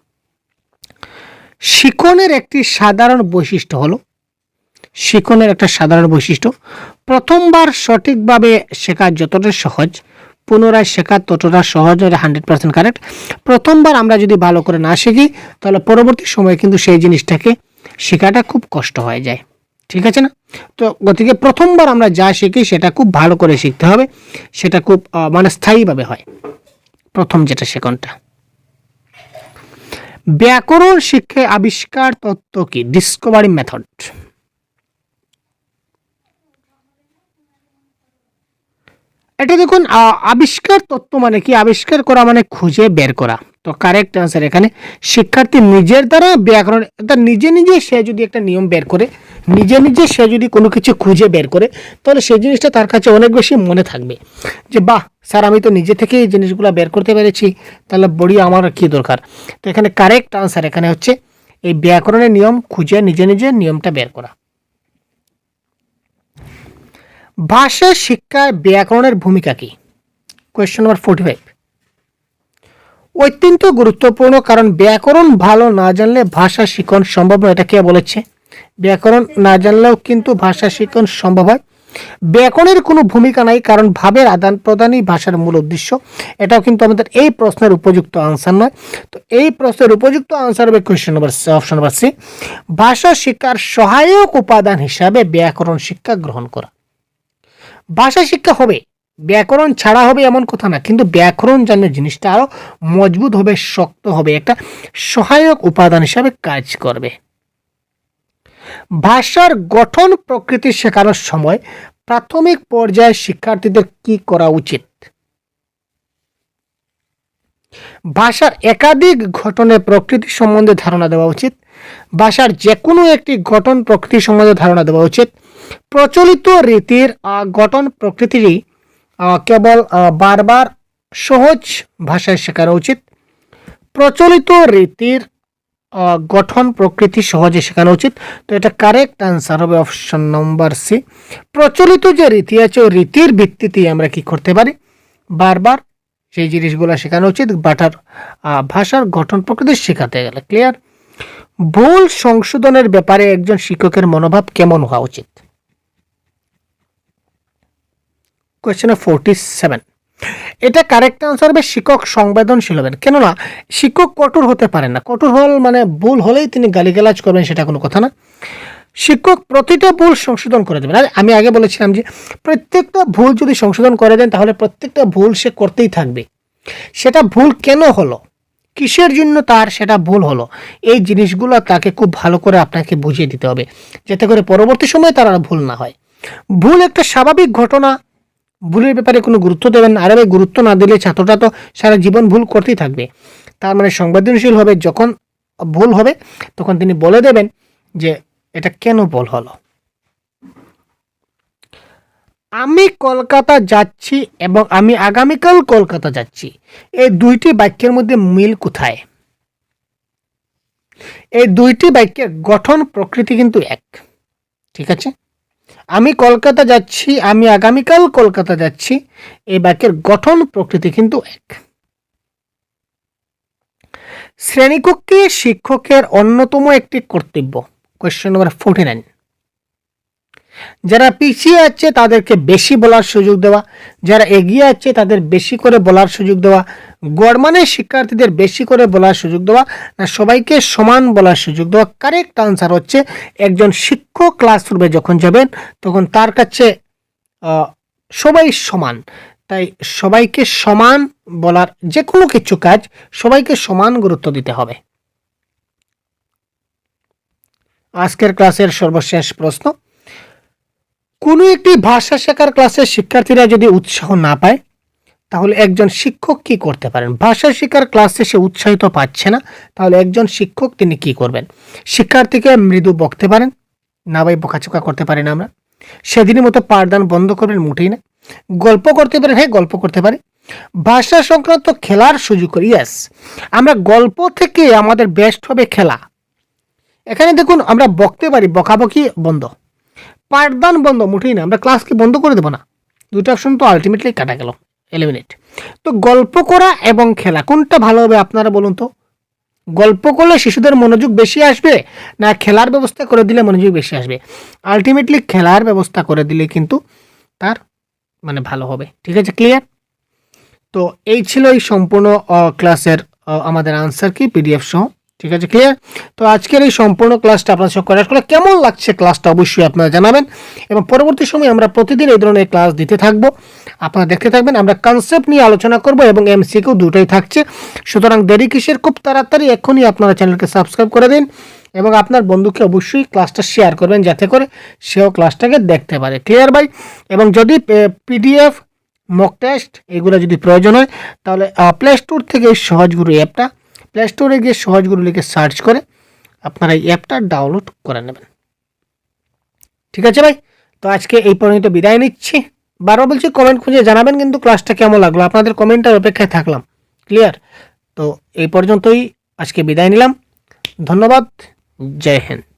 শিখনের একটি সাধারণ বৈশিষ্ট্য হলো, শিখনের একটা সাধারণ বৈশিষ্ট্য প্রথমবার সঠিকভাবে শেখা যতটা সহজ, পুনরায় শেখা ততটা সহজ। 100% কারেক্ট। প্রথমবার আমরা যদি ভালো করে না শিখি তাহলে পরবর্তী সময়ে কিন্তু সেই জিনিসটাকে শেখাটা খুব কষ্ট হয়ে যায়। ঠিক আছে না? তো গতিকে প্রথমবার আমরা যা শিখি সেটা খুব ভালো করে শিখতে হবে, সেটা খুব স্থায়ীভাবে হয় প্রথম যেটা সেকেন্ডটা। ব্যাকরণ শিক্ষায় আবিষ্কার তত্ত্ব কি? Discovery method. এটা দেখুন, আবিষ্কার তত্ত্ব মানে কি? আবিষ্কার করা মানে খুঁজে বের করা। তো কারেক্ট আনসার এখানে শিক্ষার্থী নিজের দ্বারা ব্যাকরণ, নিজে নিজে সে যদি একটা নিয়ম বের করে, নিজে নিজে সে যদি কোনো কিছু খুঁজে বের করে, তাহলে সেই জিনিসটা তার কাছে অনেক বেশি মনে থাকবে যে বাহ স্যার, আমি তো নিজে থেকে এই জিনিসগুলো বের করতে পেরেছি, তাহলে বড়ি আমার কি দরকার। তো এখানে কারেক্ট আনসার এখানে হচ্ছে এই ব্যাকরণের নিয়ম খুঁজে নিজে নিজে নিয়মটা বের করা। ভাষা শিক্ষায় ব্যাকরণের ভূমিকা কি? Question number 45। অত্যন্ত গুরুত্বপূর্ণ, কারণ ব্যাকরণ ভালো না জানলে ভাষা শিখন সম্ভব নয়। এটা কে বলেছে? ব্যাকরণ না জানলেও কিন্তু ভাষা শিখন সম্ভব হয়। ব্যাকরণের কোনো ভূমিকা নাই, কারণ ভাবের আদান প্রদানই ভাষার মূল উদ্দেশ্য। এটাও কিন্তু আমাদের এই প্রশ্নের উপযুক্ত আনসার নয়। তো এই প্রশ্নের উপযুক্ত আনসার হবে question number option number C, ভাষা শিক্ষার সহায়ক উপাদান হিসাবে ব্যাকরণ শিক্ষা গ্রহণ করা। ভাষা শিক্ষা হবে, ব্যাকরণ ছাড়া হবে এমন কথা না, কিন্তু ব্যাকরণ জানলে জিনিসটা আরো মজবুত হবে, শক্ত হবে, একটা সহায়ক উপাদান হিসাবে কাজ করবে। ভাষার গঠন প্রকৃতি শেখানোর সময় প্রাথমিক পর্যায়ে শিক্ষার্থীদের কি করা উচিত? ভাষার একাধিক ঘটনের প্রকৃতি সম্বন্ধে ধারণা দেওয়া উচিত। ভাষার যে কোনো একটি গঠন প্রকৃতি সম্বন্ধে ধারণা দেওয়া উচিত। প্রচলিত রীতির গঠন প্রকৃতিরই কেবল বারবার সহজ ভাষায় শেখানো উচিত। প্রচলিত রীতির গঠন প্রকৃতি সহজে শেখানো উচিত। তো এটা কারেক্ট আনসার হবে অপশন নম্বর সি। প্রচলিত যে রীতি আছে ওই রীতির ভিত্তিতে আমরা কি করতে পারি? বারবার সেই জিনিসগুলো শেখানো উচিত ভাষার গঠন প্রকৃতি শেখাতে গেলে। ক্লিয়ার? ভুল সংশোধনের ব্যাপারে একজন শিক্ষকের মনোভাব কেমন হওয়া উচিত? কোয়েশ্চেন 47। এটা কারেক্ট আনসার হবে শিক্ষক সংবেদনশীল হবেন। কেননা শিক্ষক কঠোর হতে পারেন না। কঠোর হল মানে ভুল হলেই তিনি গালিগালাজ করবেন, সেটা কোনো কথা না। শিক্ষক প্রতিটা ভুল সংশোধন করে দেবেন। আর আমি আগে বলেছিলাম যে প্রত্যেকটা ভুল যদি সংশোধন করে দেন তাহলে প্রত্যেকটা ভুল সে করতেই থাকবে। সেটা ভুল কেন হলো, কিসের জন্য তার সেটা ভুল হলো, এই জিনিসগুলো তাকে খুব ভালো করে আপনাকে বুঝিয়ে দিতে হবে, যাতে করে পরবর্তী সময়ে তার আর ভুল না হয়। ভুল একটা স্বাভাবিক ঘটনা, ভুলের ব্যাপারে কোনো গুরুত্ব দেবেন না। আর গুরুত্ব না দিলে ছাত্রটা তো সারা জীবন ভুল করতেই থাকবে। তার মানে সংবেদনশীল হবে যখন ভুল হবে তখন তিনি বলে দেবেন যে এটা কেন ভুল হলো। আমি কলকাতা যাচ্ছি এবং আমি আগামীকাল কলকাতা যাচ্ছি, এই দুইটি বাক্যের মধ্যে মিল কোথায়? এই দুইটি বাক্যের গঠন প্রকৃতি কিন্তু এক, ঠিক আছে? আমি কলকাতা যাচ্ছি, আমি আগামীকাল কলকাতা যাচ্ছি, এই বাক্যের গঠন প্রকৃতি কিন্তু এক। শ্রেণীকক্ষে শিক্ষকের অন্যতম একটি কর্তব্য, কোয়েশ্চেন নম্বর 49, যারা পিছিয়ে আছে তাদেরকে বেশি বলার সুযোগ দেওয়া, যারা এগিয়ে আছে তাদের বেশি করে বলার সুযোগ দেওয়া, গড়মানের শিক্ষার্থীদের বেশি করে বলার সুযোগ দেওয়া, না সবাইকে সমান বলার সুযোগ দেওয়া? কারেক্ট আনসার হচ্ছে একজন শিক্ষক ক্লাসরুমে যখন যাবেন তখন তার কাছে সবাই সমান, তাই সবাইকে সমান বলার যে কোনো কিছু কাজ সবাইকে সমান গুরুত্ব দিতে হবে। আজকের ক্লাসের সর্বশেষ প্রশ্ন, কোনো একটি ভাষা শেখার ক্লাসে শিক্ষার্থীরা যদি উৎসাহ না পায় তাহলে একজন শিক্ষক কি করতে পারেন? ভাষা শেখার ক্লাসে সে উৎসাহিত পাচ্ছে না, তাহলে একজন শিক্ষক তিনি কি করবেন? শিক্ষার্থীকে মৃদু বকতে পারেন, না ভাই বকাচোকা করতে পারি না আমরা। সেদিনের মতো পাঠদান বন্ধ করবেন, মোটেই না। গল্প করতে পারেন, হ্যাঁ গল্প করতে পারি। ভাষা সংক্রান্ত খেলার সুযোগ করি, ইয়েস, আমরা গল্প থেকে আমাদের বেস্ট হবে খেলা। এখানে দেখুন আমরা বকতে পারি, বকাবকি বন্ধ, পাঠদান বন্ধ, মোটেই না। আমরা ক্লাসকে বন্ধ করে দেবো না, দুটো অপশন তো আলটিমেটলি কাটা গেল, এলিমিনেট। তো গল্প করা এবং খেলা কোনটা ভালো হবে আপনারা বলুন তো? গল্প করলে শিশুদের মনোযোগ বেশি আসবে, না খেলার ব্যবস্থা করে দিলে মনোযোগ বেশি আসবে? আলটিমেটলি খেলার ব্যবস্থা করে দিলে কিন্তু তার মানে ভালো হবে, ঠিক আছে? ক্লিয়ার? তো এই ছিল এই সম্পূর্ণ ক্লাসের আমাদের আনসার কি পিডিএফ সহ, ঠিক আছে? ক্লিয়ার? তো আজকের এই সম্পূর্ণ ক্লাসটা আপনার সঙ্গে করার ফলে কেমন লাগছে ক্লাসটা অবশ্যই আপনারা জানাবেন, এবং পরবর্তী সময় আমরা প্রতিদিন এই ধরনের ক্লাস দিতে থাকব, আপনারা দেখতে থাকবেন। আমরা কনসেপ্ট নিয়ে আলোচনা করব এবং এমসিকিউ দুটোই থাকছে, সুতরাং দেরি কিসের, খুব তাড়াতাড়ি এখনই আপনারা চ্যানেলকে সাবস্ক্রাইব করে দিন এবং আপনার বন্ধুকে অবশ্যই ক্লাসটা শেয়ার করবেন যাতে করে সেও ক্লাসটাকে দেখতে পারে। ক্লিয়ার ভাই? এবং যদি পিডিএফ, মক টেস্ট এগুলো যদি প্রয়োজন হয় তাহলে প্লে স্টোর থেকে এই সহজগুরু অ্যাপটা, প্লে স্টোরে গিয়ে সহজগুরু লিখে সার্চ করে আপনারা এই অ্যাপটা ডাউনলোড করে নেবেন, ঠিক আছে ভাই? তো আজকে এই পর্যন্ত বিদায় নিচ্ছি। বারবার বলছি কমেন্ট খুঁজে জানাবেন কিন্তু ক্লাসটা কেমন লাগলো, আপনাদের কমেন্টের অপেক্ষায় থাকলাম। ক্লিয়ার? তো এই পর্যন্তই আজকে বিদায় নিলাম, ধন্যবাদ, জয় হিন্দ।